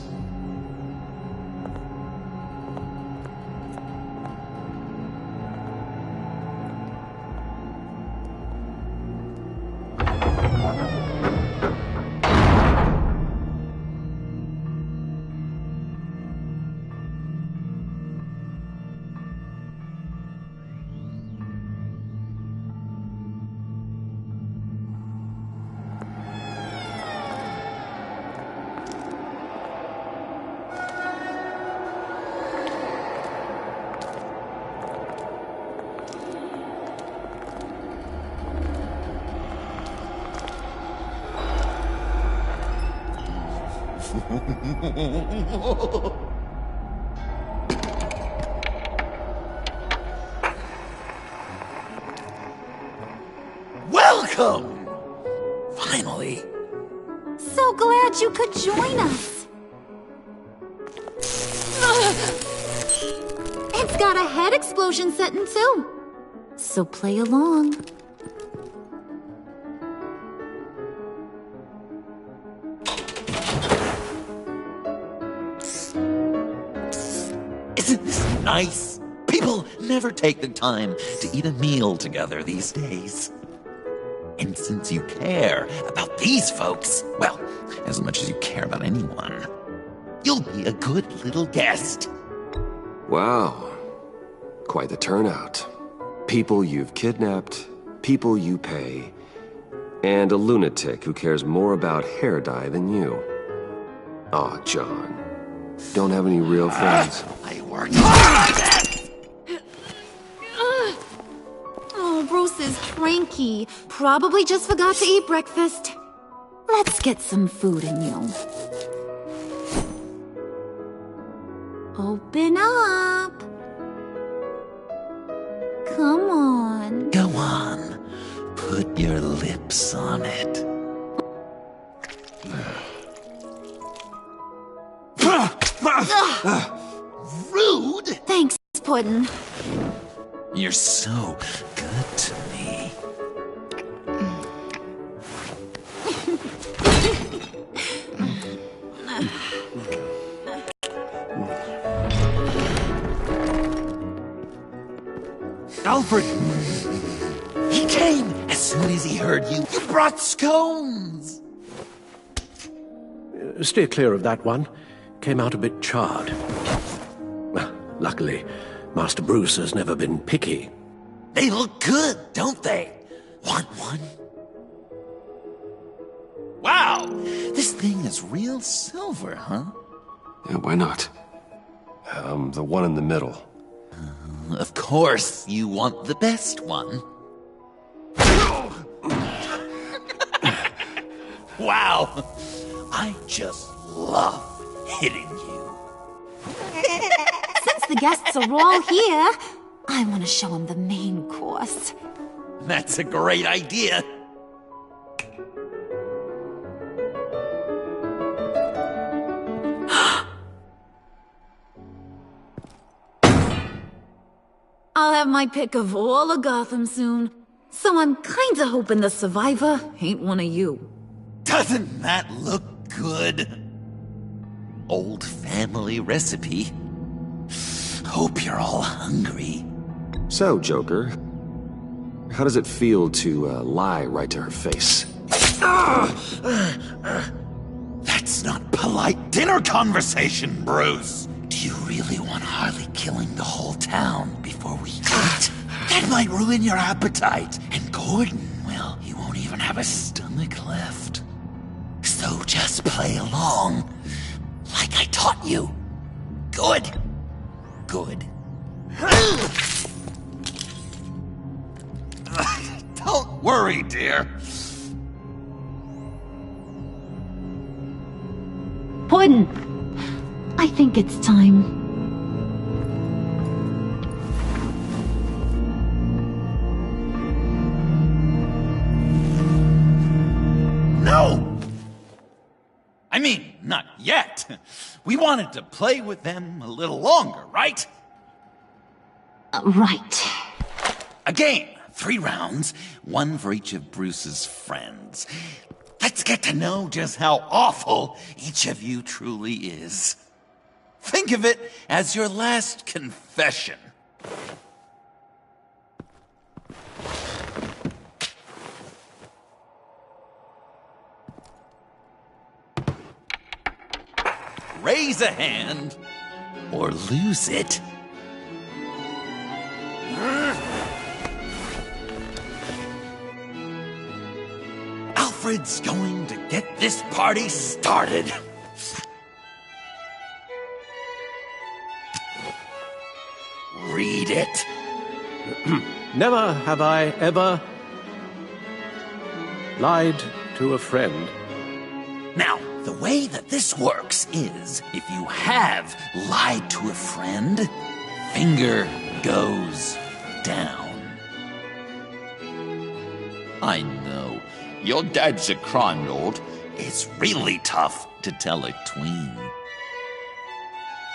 Welcome! Finally. So glad you could join us. It's got a head explosion setting too. So play along. Isn't this nice? People never take the time to eat a meal together these days. And since you care about these folks, well, as much as you care about anyone, you'll be a good little guest. Wow. Quite the turnout. People you've kidnapped, people you pay, and a lunatic who cares more about hair dye than you. Aw, John. Don't have any real friends. I worked hard. Oh, Bruce is cranky. Probably just forgot to eat breakfast. Let's get some food in you. Open up. Come on. Go on. Put your lips on it. Rude! Thanks, Puddin'. You're so good to me. Alfred! He came as soon as he heard you. You brought scones! Steer clear of that one. Came out a bit charred. Luckily, Master Bruce has never been picky. They look good, don't they? Want one? Wow! This thing is real silver, huh? Yeah, why not? The one in the middle. Of course, you want the best one. Wow! I just love hitting you. Since the guests are all here, I want to show them the main course. That's a great idea. my pick of all of Gotham soon. So I'm kinda hoping the survivor ain't one of you. Doesn't that look good? Old family recipe. Hope you're all hungry. So, Joker, how does it feel to lie right to her face? That's not polite dinner conversation, Bruce. Do you really want Harley killing the whole town before we eat? That might ruin your appetite. And Gordon, well, he won't even have a stomach left. So just play along, like I taught you. Good. Good. Don't worry, dear. Puddin', I think it's time. No! I mean, not yet. We wanted to play with them a little longer, right? Right. A game. 3 rounds, 1 for each of Bruce's friends. Let's get to know just how awful each of you truly is. Think of it as your last confession. Raise a hand, or lose it. Alfred's going to get this party started. Read it. Never have I ever lied to a friend. Now, the way that this works is, if you have lied to a friend, finger goes down. I know, your dad's a crime lord. It's really tough to tell a tween.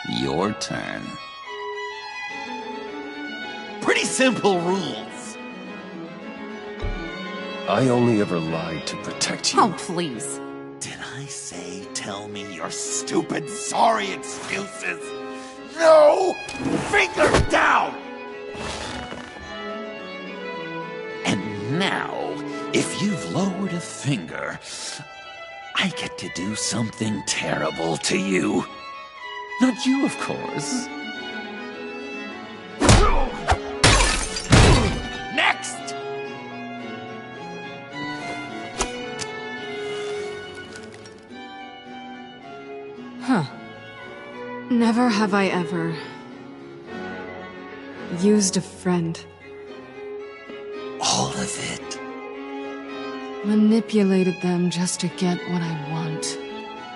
Your turn. Pretty simple rules. I only ever lied to protect you. Oh, please. Did I say tell me your stupid sorry excuses? No! Finger down! And now, if you've lowered a finger, I get to do something terrible to you. Not you, of course. Next! Huh. Never have I ever used a friend. All of it. Manipulated them just to get what I want.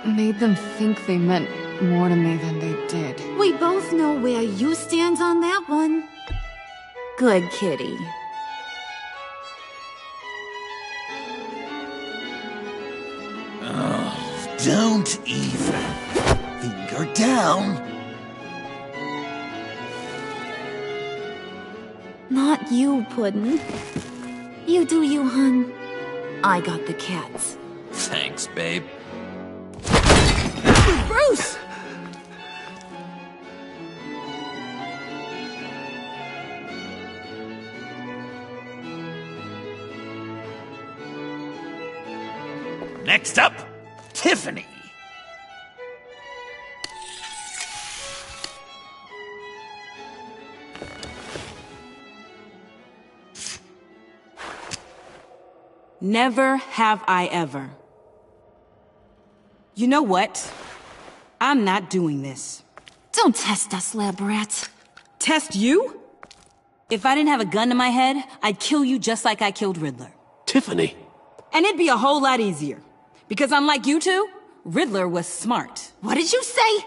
Made them think they meant more to me than they did. We both know where you stand on that one. Good kitty. Oh, don't even. Finger down. Not you, Puddin'. You do you, hun. I got the cats. Thanks, babe. Bruce! Next up, Tiffany. Never have I ever. You know what? I'm not doing this. Don't test us, lab rat. Test you? If I didn't have a gun to my head, I'd kill you just like I killed Riddler. Tiffany. And it'd be a whole lot easier. Because unlike you two, Riddler was smart. What did you say?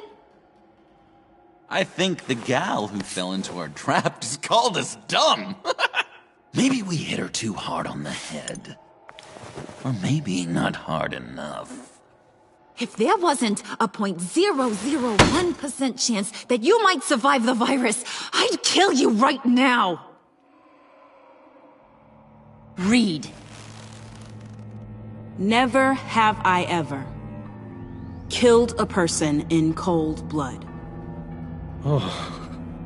I think the gal who fell into our trap just called us dumb. Maybe we hit her too hard on the head. Or maybe not hard enough. If there wasn't a 0.001% chance that you might survive the virus, I'd kill you right now. Read. Never have I ever killed a person in cold blood.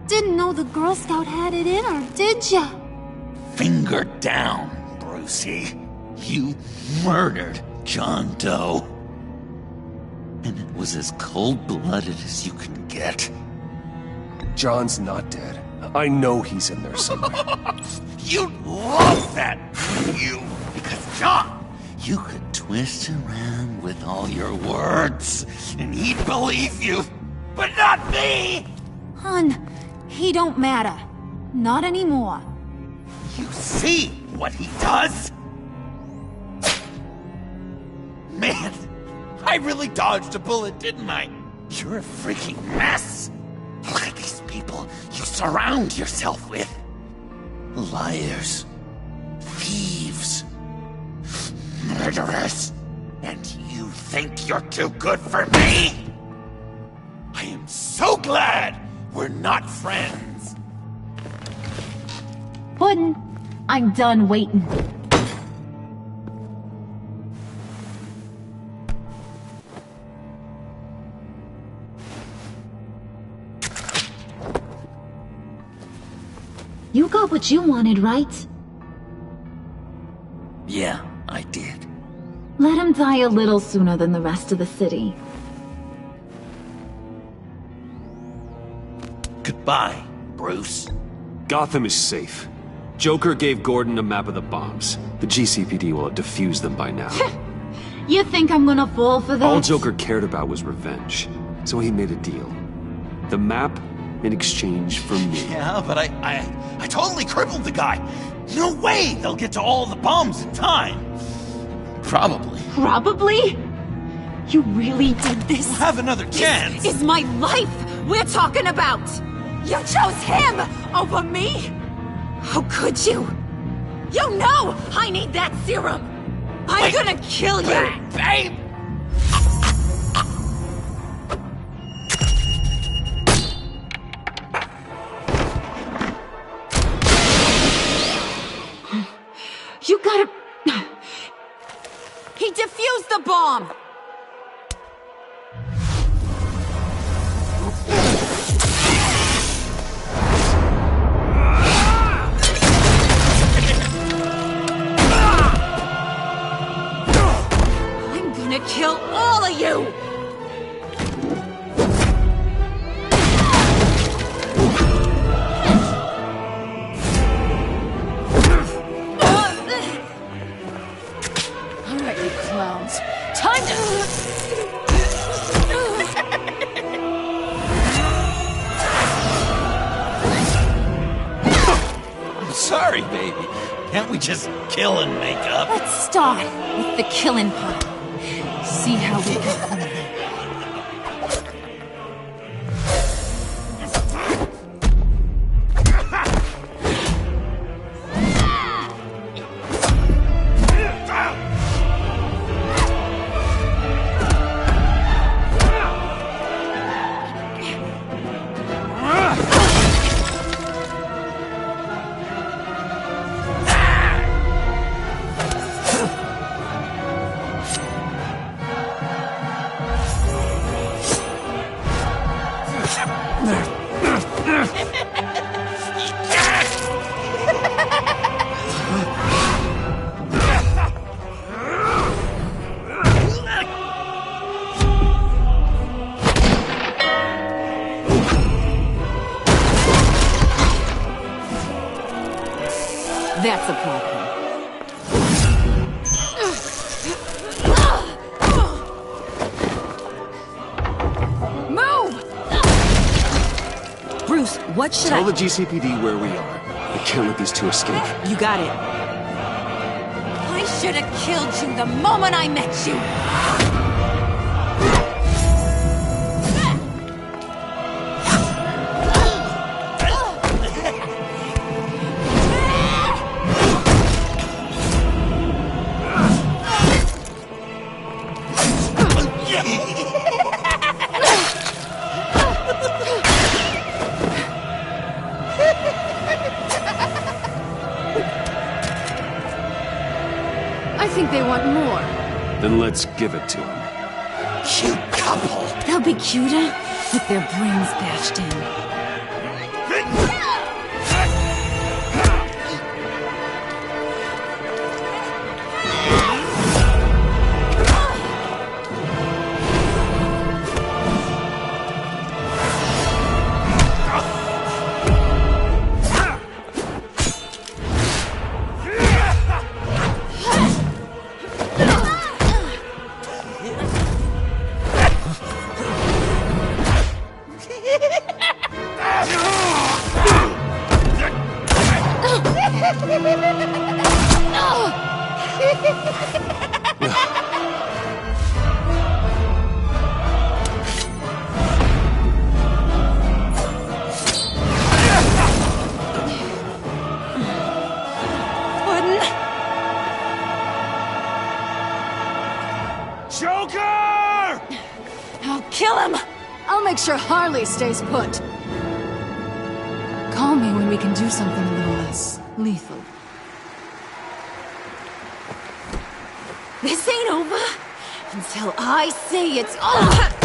Didn't know the Girl Scout had it in her, did ya? Finger down, Brucey. You murdered John Doe. And it was as cold-blooded as you can get. John's not dead. I know he's in there somewhere. You'd love that, wouldn't you? Because John, you could twist around with all your words, and he'd believe you. But not me! Hun, he don't matter. Not anymore. You see what he does? Man, I really dodged a bullet, didn't I? You're a freaking mess. Look at these people you surround yourself with. Liars. Thieves. Murderers. And you think you're too good for me? I am so glad we're not friends. Puddin', I'm done waiting. You got what you wanted, right? Yeah, I did. Let him die a little sooner than the rest of the city. Goodbye, Bruce. Gotham is safe. Joker gave Gordon a map of the bombs. The GCPD will have defused them by now. You think I'm gonna fall for that? All Joker cared about was revenge, so he made a deal. The map in exchange for me. Yeah, but I totally crippled the guy. No way they'll get to all the bombs in time. Probably. Probably? You really did this? We'll have another chance. This is my life we're talking about. You chose him over me? How could you? You know I need that serum. I'm gonna kill you. Babe! You gotta... He defused the bomb! I'm gonna kill all of you! Time to... I'm sorry, baby. Can't we just kill and make up? Let's start with the killing part. See how we go from there. That's a problem. Move! Bruce, what should Tell the GCPD where we are. I can't let these two escape. You got it. I should have killed you the moment I met you. I think they want more. Then let's give it to him. Cute couple. They'll be cuter with their brains bashed in. Joker! I'll kill him! I'll make sure Harley stays put. Call me when we can do something a little less lethal. This ain't over until I say it's over.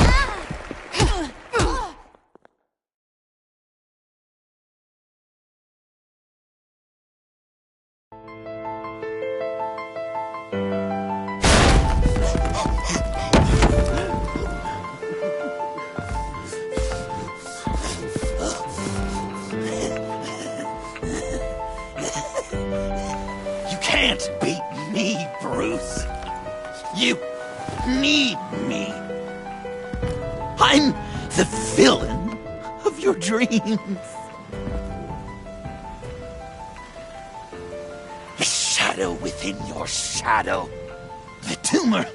You can't beat me, Bruce. You need me. I'm the villain of your dreams. The shadow within your shadow. The tumor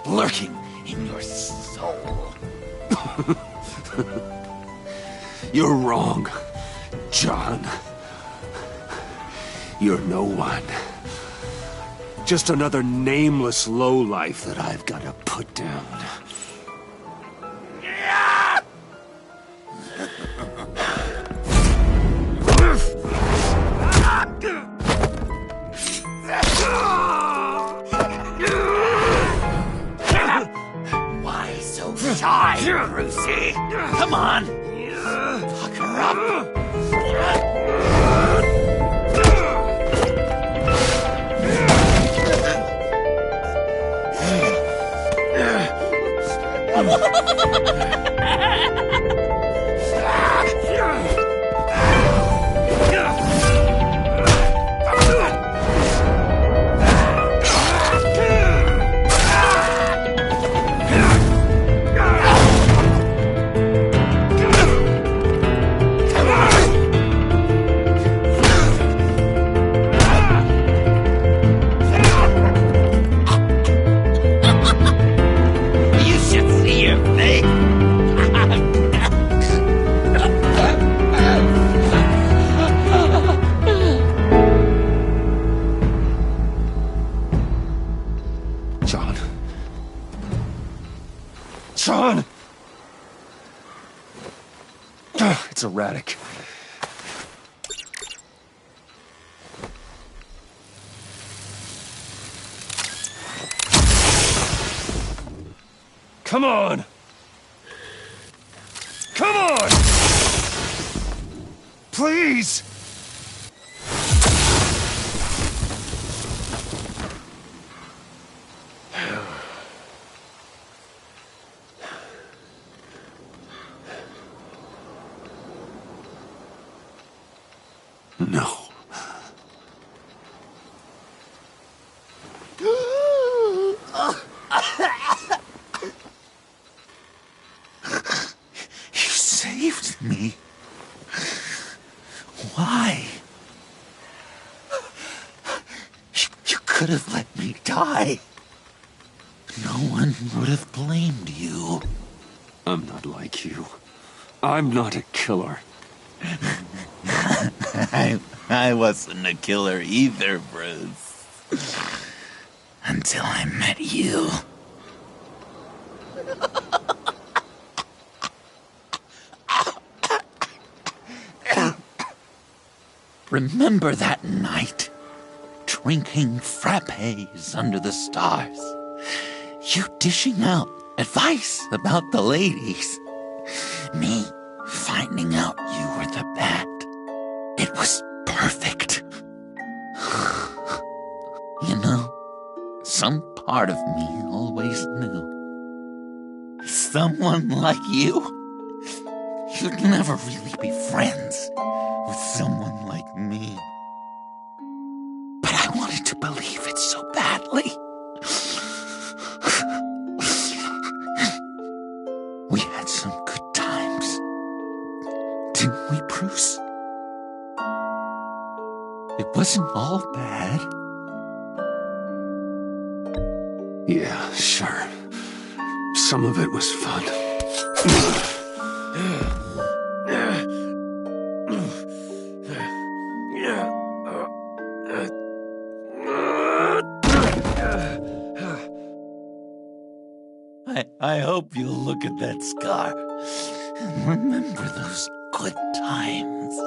lurking in your soul. You're wrong, John. You're no one. Just another nameless lowlife that I've got to put down. Why so shy, Brucey? Come on. Pucker up. John! It's erratic. Come on! Come on! Please! No. You saved me. Why? You could have let me die. No one would have blamed you. I'm not like you. I'm not a killer. I wasn't a killer either, Bruce. Until I met you. Remember that night? drinking frappes under the stars. You dishing out advice about the ladies. Me finding out you were the bat. It was perfect. You know, some part of me always knew. Someone like you, you'd never really be friends with someone like me. But I wanted to believe it so badly. We had some good times, didn't we, Bruce? It wasn't all bad. Yeah, sure. Some of it was fun. I hope you'll look at that scar and remember those good times.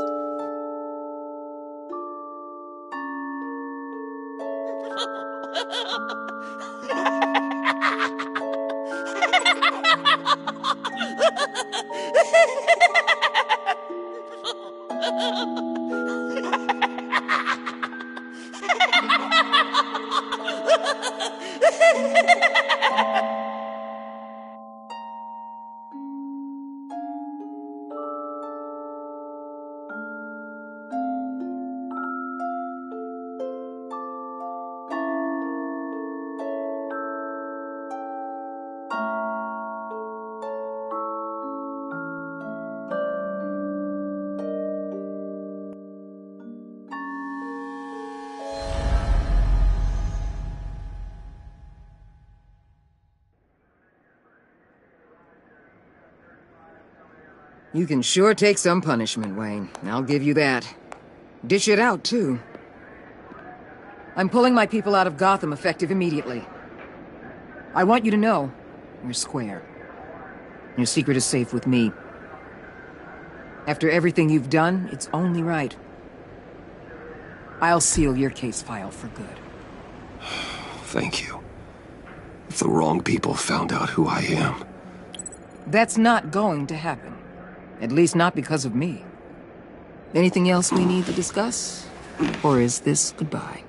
You can sure take some punishment, Wayne. I'll give you that. Dish it out, too. I'm pulling my people out of Gotham effective immediately. I want you to know, you're square. Your secret is safe with me. After everything you've done, it's only right. I'll seal your case file for good. Thank you. If the wrong people found out who I am... That's not going to happen. At least not because of me. Anything else we need to discuss? Or is this goodbye?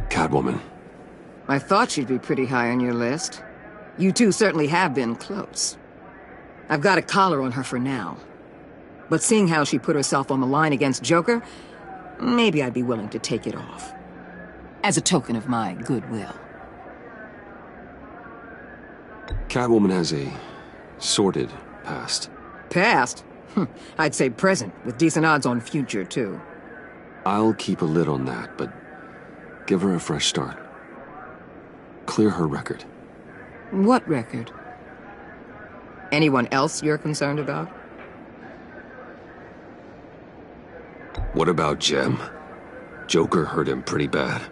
Catwoman. I thought she'd be pretty high on your list. You two certainly have been close. I've got a collar on her for now. But seeing how she put herself on the line against Joker, maybe I'd be willing to take it off. As a token of my goodwill. Catwoman has a sordid past. Past? I'd say present, with decent odds on future, too. I'll keep a lid on that, but give her a fresh start. Clear her record. What record? Anyone else you're concerned about? What about Jem? Joker hurt him pretty bad.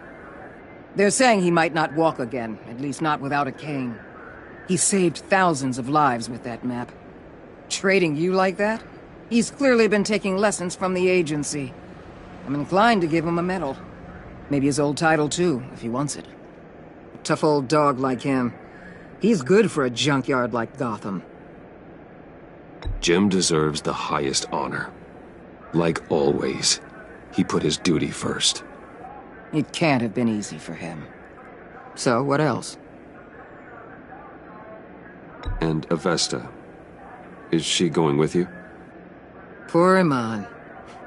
They're saying he might not walk again, at least not without a cane. He saved thousands of lives with that map. Trading you like that? He's clearly been taking lessons from the agency. I'm inclined to give him a medal. Maybe his old title too, if he wants it. A tough old dog like him. He's good for a junkyard like Gotham. Jem deserves the highest honor. Like always, he put his duty first. It can't have been easy for him. So, what else? And Avesta. Is she going with you? Poor Iman.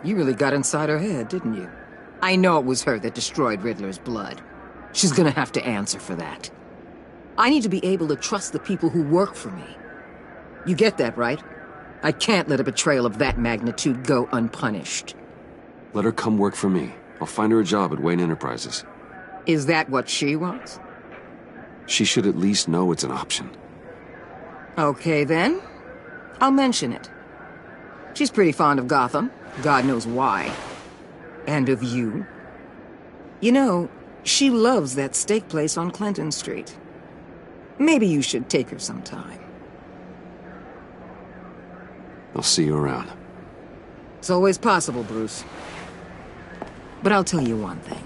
You really got inside her head, didn't you? I know it was her that destroyed Riddler's blood. She's gonna have to answer for that. I need to be able to trust the people who work for me. You get that, right? I can't let a betrayal of that magnitude go unpunished. Let her come work for me. I'll find her a job at Wayne Enterprises. Is that what she wants? She should at least know it's an option. Okay, then. I'll mention it. She's pretty fond of Gotham. God knows why. And of you. You know, she loves that steak place on Clinton Street. Maybe you should take her sometime. I'll see you around. It's always possible, Bruce. But I'll tell you one thing.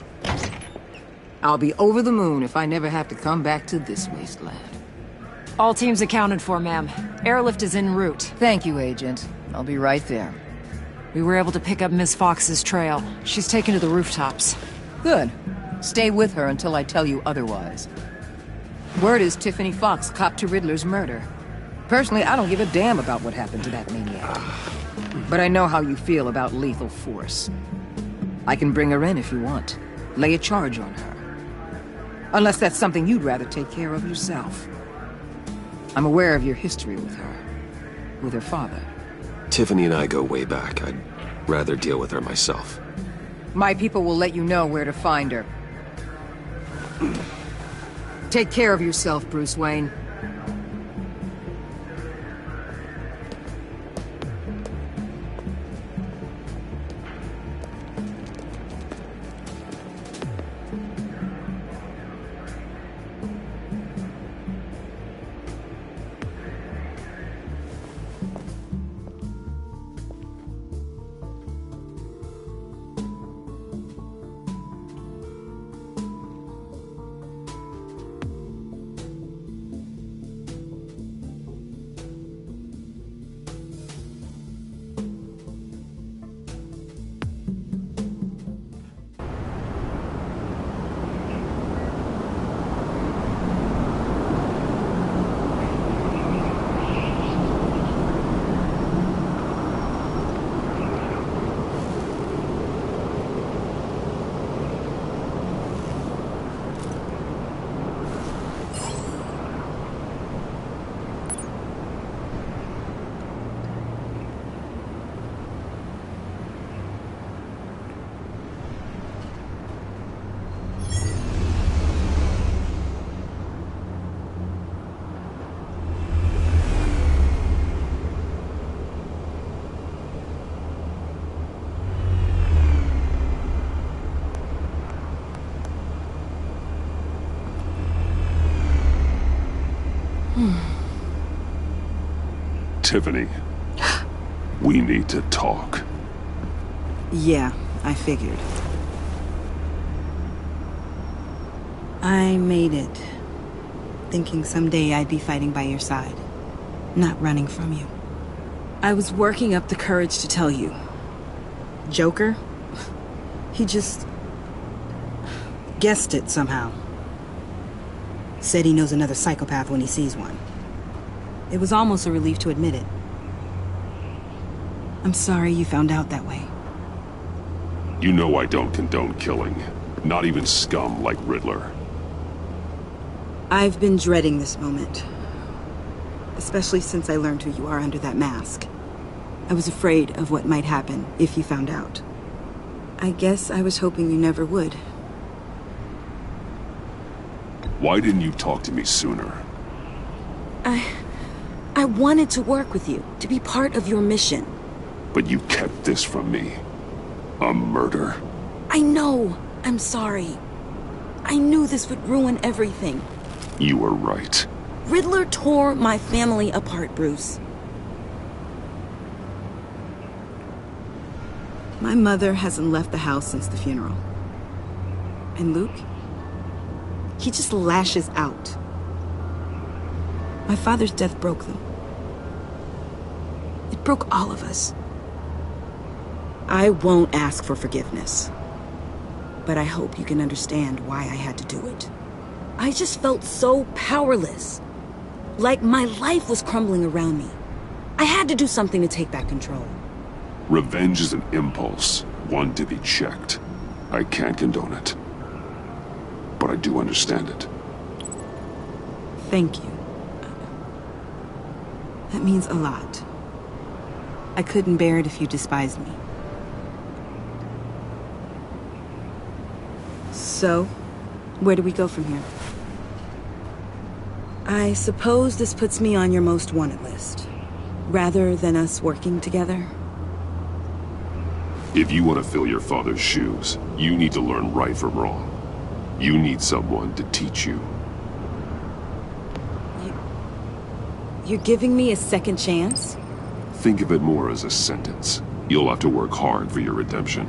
I'll be over the moon if I never have to come back to this wasteland. All teams accounted for, ma'am. Airlift is en route. Thank you, Agent. I'll be right there. We were able to pick up Miss Fox's trail. She's taken to the rooftops. Good. Stay with her until I tell you otherwise. Word is Tiffany Fox copped to Riddler's murder. Personally, I don't give a damn about what happened to that maniac. But I know how you feel about lethal force. I can bring her in if you want. Lay a charge on her. Unless that's something you'd rather take care of yourself. I'm aware of your history with her. With her father. Tiffany and I go way back. I'd rather deal with her myself. My people will let you know where to find her. Take care of yourself, Bruce Wayne. Tiffany, we need to talk. Yeah, I figured. I made it, thinking someday I'd be fighting by your side, not running from you. I was working up the courage to tell you. Joker? He just guessed it somehow. Said he knows another psychopath when he sees one. It was almost a relief to admit it. I'm sorry you found out that way. You know I don't condone killing. Not even scum like Riddler. I've been dreading this moment. Especially since I learned who you are under that mask. I was afraid of what might happen if you found out. I guess I was hoping you never would. Why didn't you talk to me sooner? I wanted to work with you, to be part of your mission. But you kept this from me. A murder? I know. I'm sorry. I knew this would ruin everything. You were right. Riddler tore my family apart, Bruce. My mother hasn't left the house since the funeral. And Luke? He just lashes out. My father's death broke them. It broke all of us. I won't ask for forgiveness. But I hope you can understand why I had to do it. I just felt so powerless. Like my life was crumbling around me. I had to do something to take back control. Revenge is an impulse, one to be checked. I can't condone it. But I do understand it. Thank you. That means a lot. I couldn't bear it if you despised me. So, where do we go from here? I suppose this puts me on your most wanted list, rather than us working together. If you want to fill your father's shoes, you need to learn right from wrong. You need someone to teach you. You're giving me a second chance? Think of it more as a sentence. You'll have to work hard for your redemption.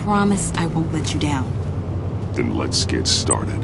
promise I won't let you down. Then let's get started.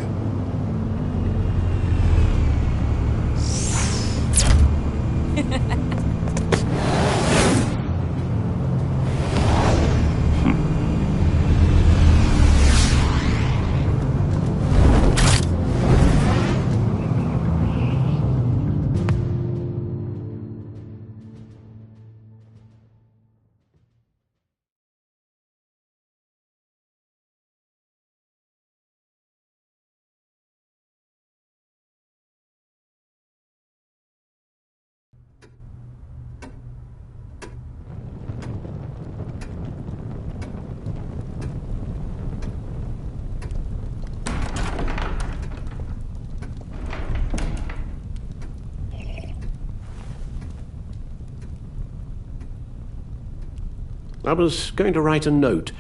I was going to write a note,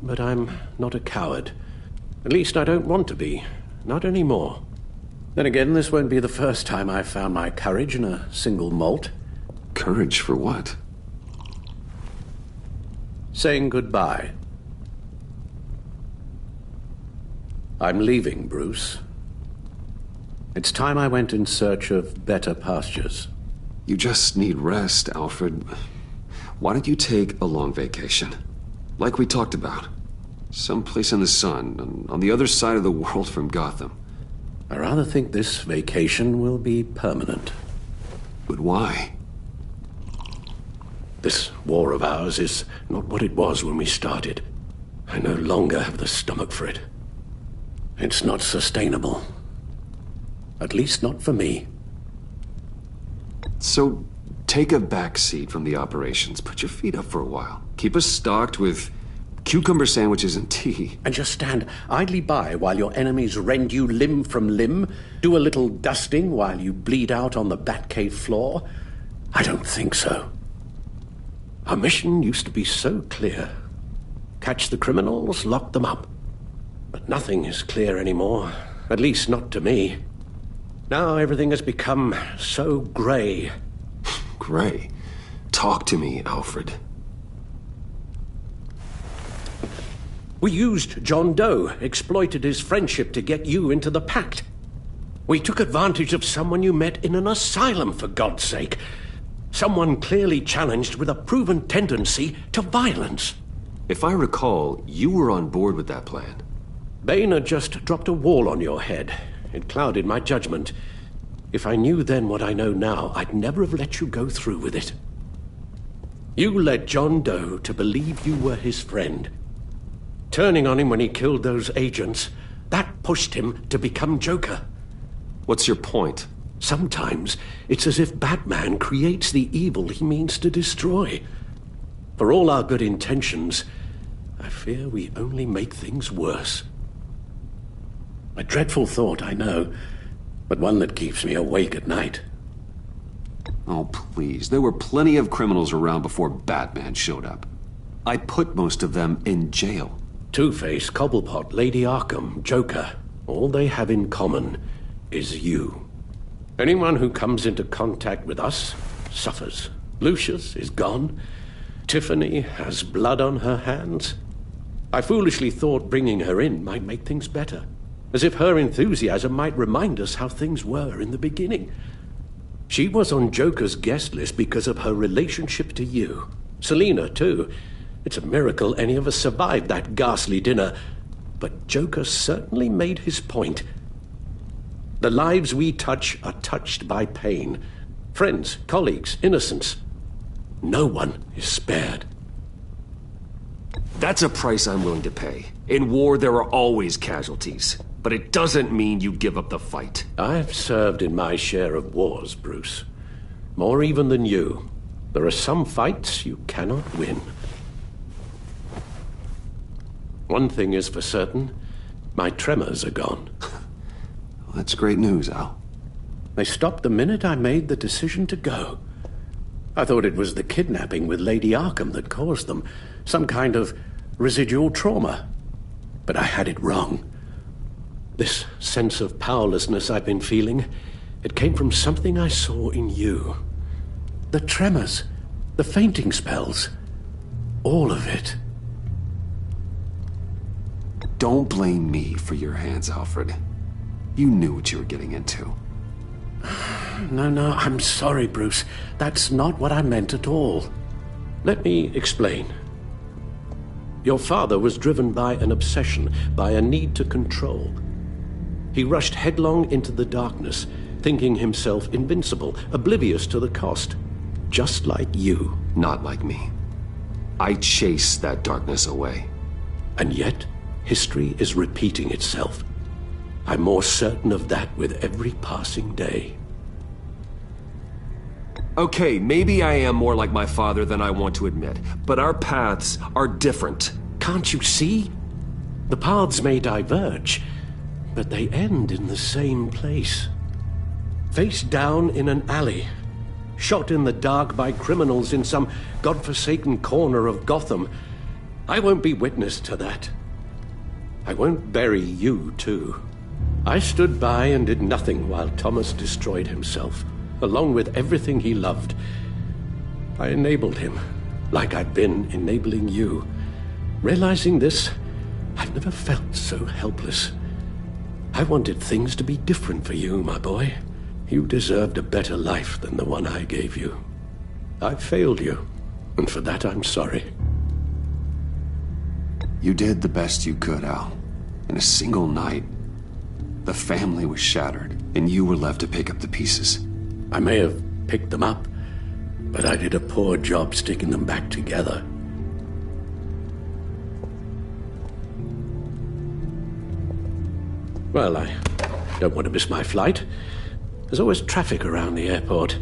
but I'm not a coward. At least I don't want to be. Not anymore. Then again, this won't be the first time I've found my courage in a single malt. Courage for what? Saying goodbye. I'm leaving, Bruce. It's time I went in search of better pastures. You just need rest, Alfred. Why don't you take a long vacation? Like we talked about. Someplace in the sun, on the other side of the world from Gotham. I rather think this vacation will be permanent. But why? This war of ours is not what it was when we started. I no longer have the stomach for it. It's not sustainable. At least not for me. So, take a back seat from the operations. Put your feet up for a while. Keep us stocked with cucumber sandwiches and tea. And just stand idly by while your enemies rend you limb from limb? Do a little dusting while you bleed out on the Batcave floor? I don't think so. Our mission used to be so clear. Catch the criminals, lock them up. But nothing is clear anymore. At least not to me. Now everything has become so grey. Gray? Talk to me, Alfred. We used John Doe, exploited his friendship to get you into the pact. We took advantage of someone you met in an asylum, for God's sake. Someone clearly challenged with a proven tendency to violence. If I recall, you were on board with that plan. Boehner just dropped a wall on your head. It clouded my judgment. If I knew then what I know now, I'd never have let you go through with it. You led John Doe to believe you were his friend. Turning on him when he killed those agents, that pushed him to become Joker. What's your point? Sometimes it's as if Batman creates the evil he means to destroy. For all our good intentions, I fear we only make things worse. A dreadful thought, I know, but one that keeps me awake at night. Oh, please. There were plenty of criminals around before Batman showed up. I put most of them in jail. Two-Face, Cobblepot, Lady Arkham, Joker. All they have in common is you. Anyone who comes into contact with us suffers. Lucius is gone. Tiffany has blood on her hands. I foolishly thought bringing her in might make things better. As if her enthusiasm might remind us how things were in the beginning. She was on Joker's guest list because of her relationship to you. Selina, too. It's a miracle any of us survived that ghastly dinner. But Joker certainly made his point. The lives we touch are touched by pain. Friends, colleagues, innocents. No one is spared. That's a price I'm willing to pay. In war, there are always casualties. But it doesn't mean you give up the fight. I've served in my share of wars, Bruce. More even than you. There are some fights you cannot win. One thing is for certain, my tremors are gone. Well, that's great news, Al. They stopped the minute I made the decision to go. I thought it was the kidnapping with Lady Arkham that caused them. Some kind of residual trauma. But I had it wrong. This sense of powerlessness I've been feeling, it came from something I saw in you. The tremors, the fainting spells, all of it. Don't blame me for your hands, Alfred. You knew what you were getting into. No, I'm sorry, Bruce. That's not what I meant at all. Let me explain. Your father was driven by an obsession, by a need to control. He rushed headlong into the darkness, thinking himself invincible, oblivious to the cost. Just like you. Not like me. I chased that darkness away. And yet, history is repeating itself. I'm more certain of that with every passing day. Okay, maybe I am more like my father than I want to admit, but our paths are different. Can't you see? The paths may diverge, but they end in the same place. Face down in an alley, shot in the dark by criminals in some godforsaken corner of Gotham. I won't be witness to that. I won't bury you, too. I stood by and did nothing while Thomas destroyed himself, along with everything he loved. I enabled him, like I'd been enabling you. Realizing this, I've never felt so helpless. I wanted things to be different for you, my boy. You deserved a better life than the one I gave you. I failed you, and for that I'm sorry. You did the best you could, Al. In a single night, the family was shattered, and you were left to pick up the pieces. I may have picked them up, but I did a poor job sticking them back together. Well, I don't want to miss my flight. There's always traffic around the airport.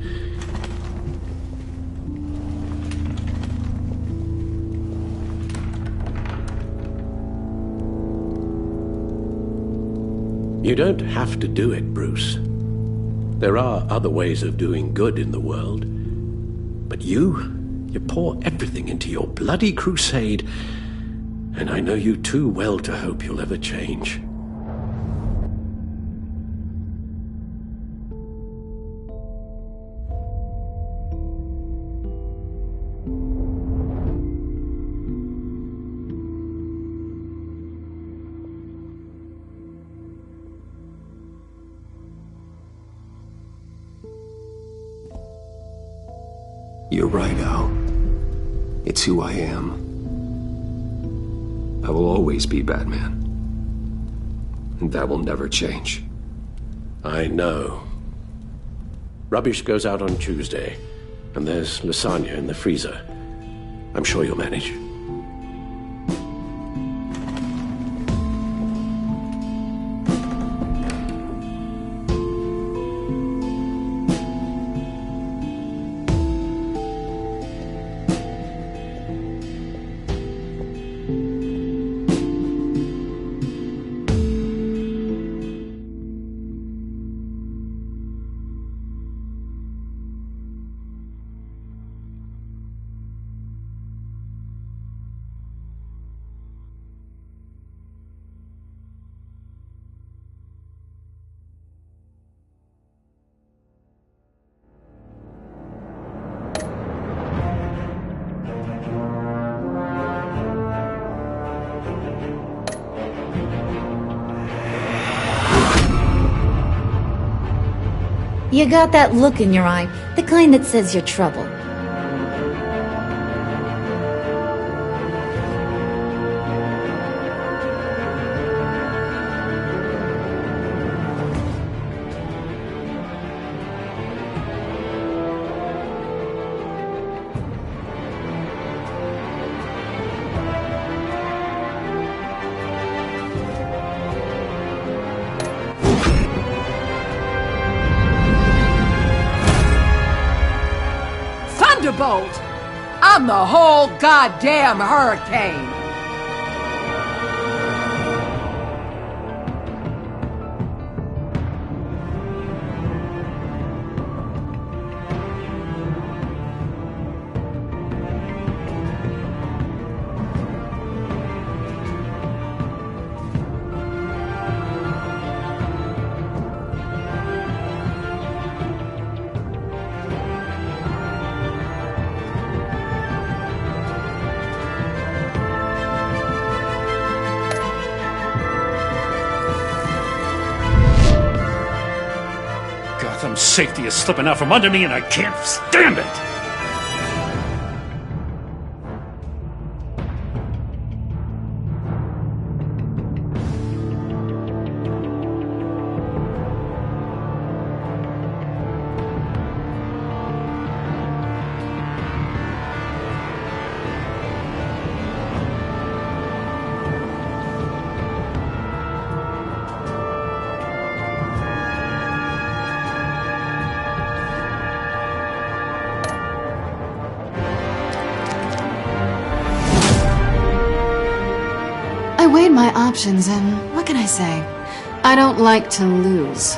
You don't have to do it, Bruce. There are other ways of doing good in the world. But you pour everything into your bloody crusade, and I know you too well to hope you'll ever change. You're right, Al. It's who I am. I will always be Batman. And that will never change. I know. Rubbish goes out on Tuesday, and there's lasagna in the freezer. I'm sure you'll manage. You got that look in your eye, the kind that says you're trouble. Thunderbolt! I'm the whole goddamn hurricane! safety is slipping out from under me and I can't stand it! I weighed my options and what can I say? I don't like to lose.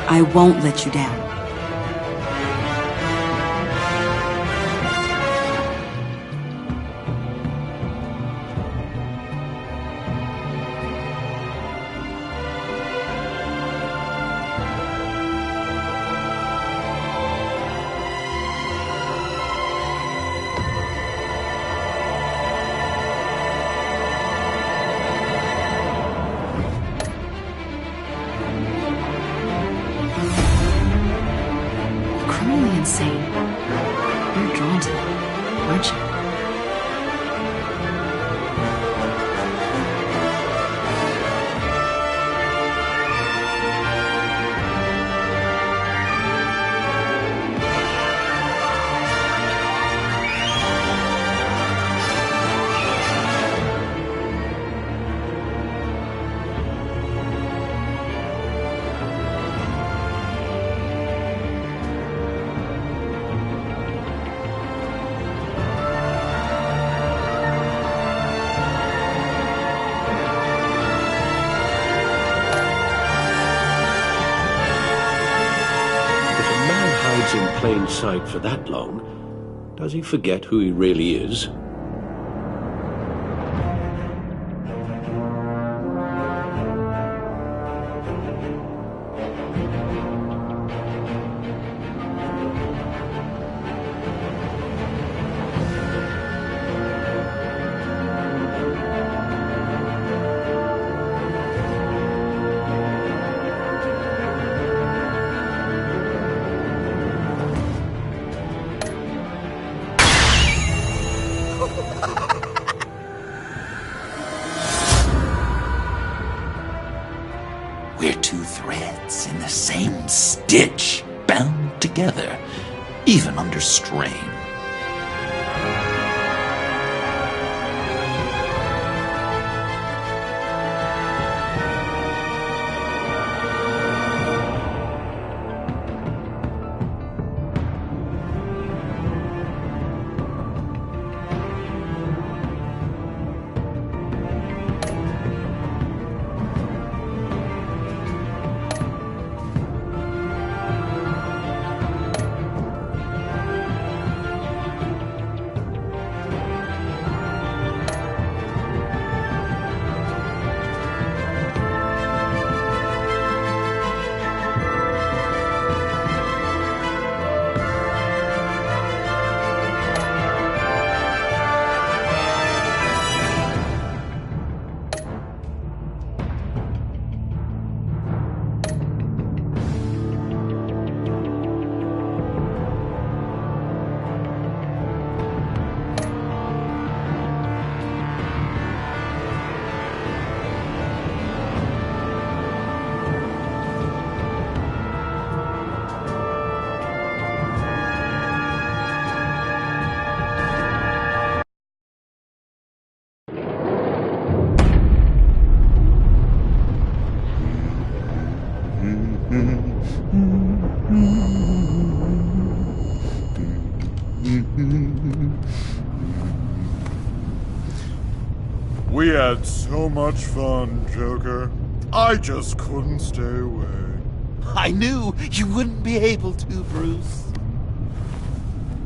I won't let you down. Insane. You're drawn to them, aren't you? In plain sight for that long, does he forget who he really is? We're two threads in the same stitch, bound together, even under strain. We had so much fun, Joker. I just couldn't stay away. I knew you wouldn't be able to, Bruce.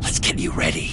Let's get you ready.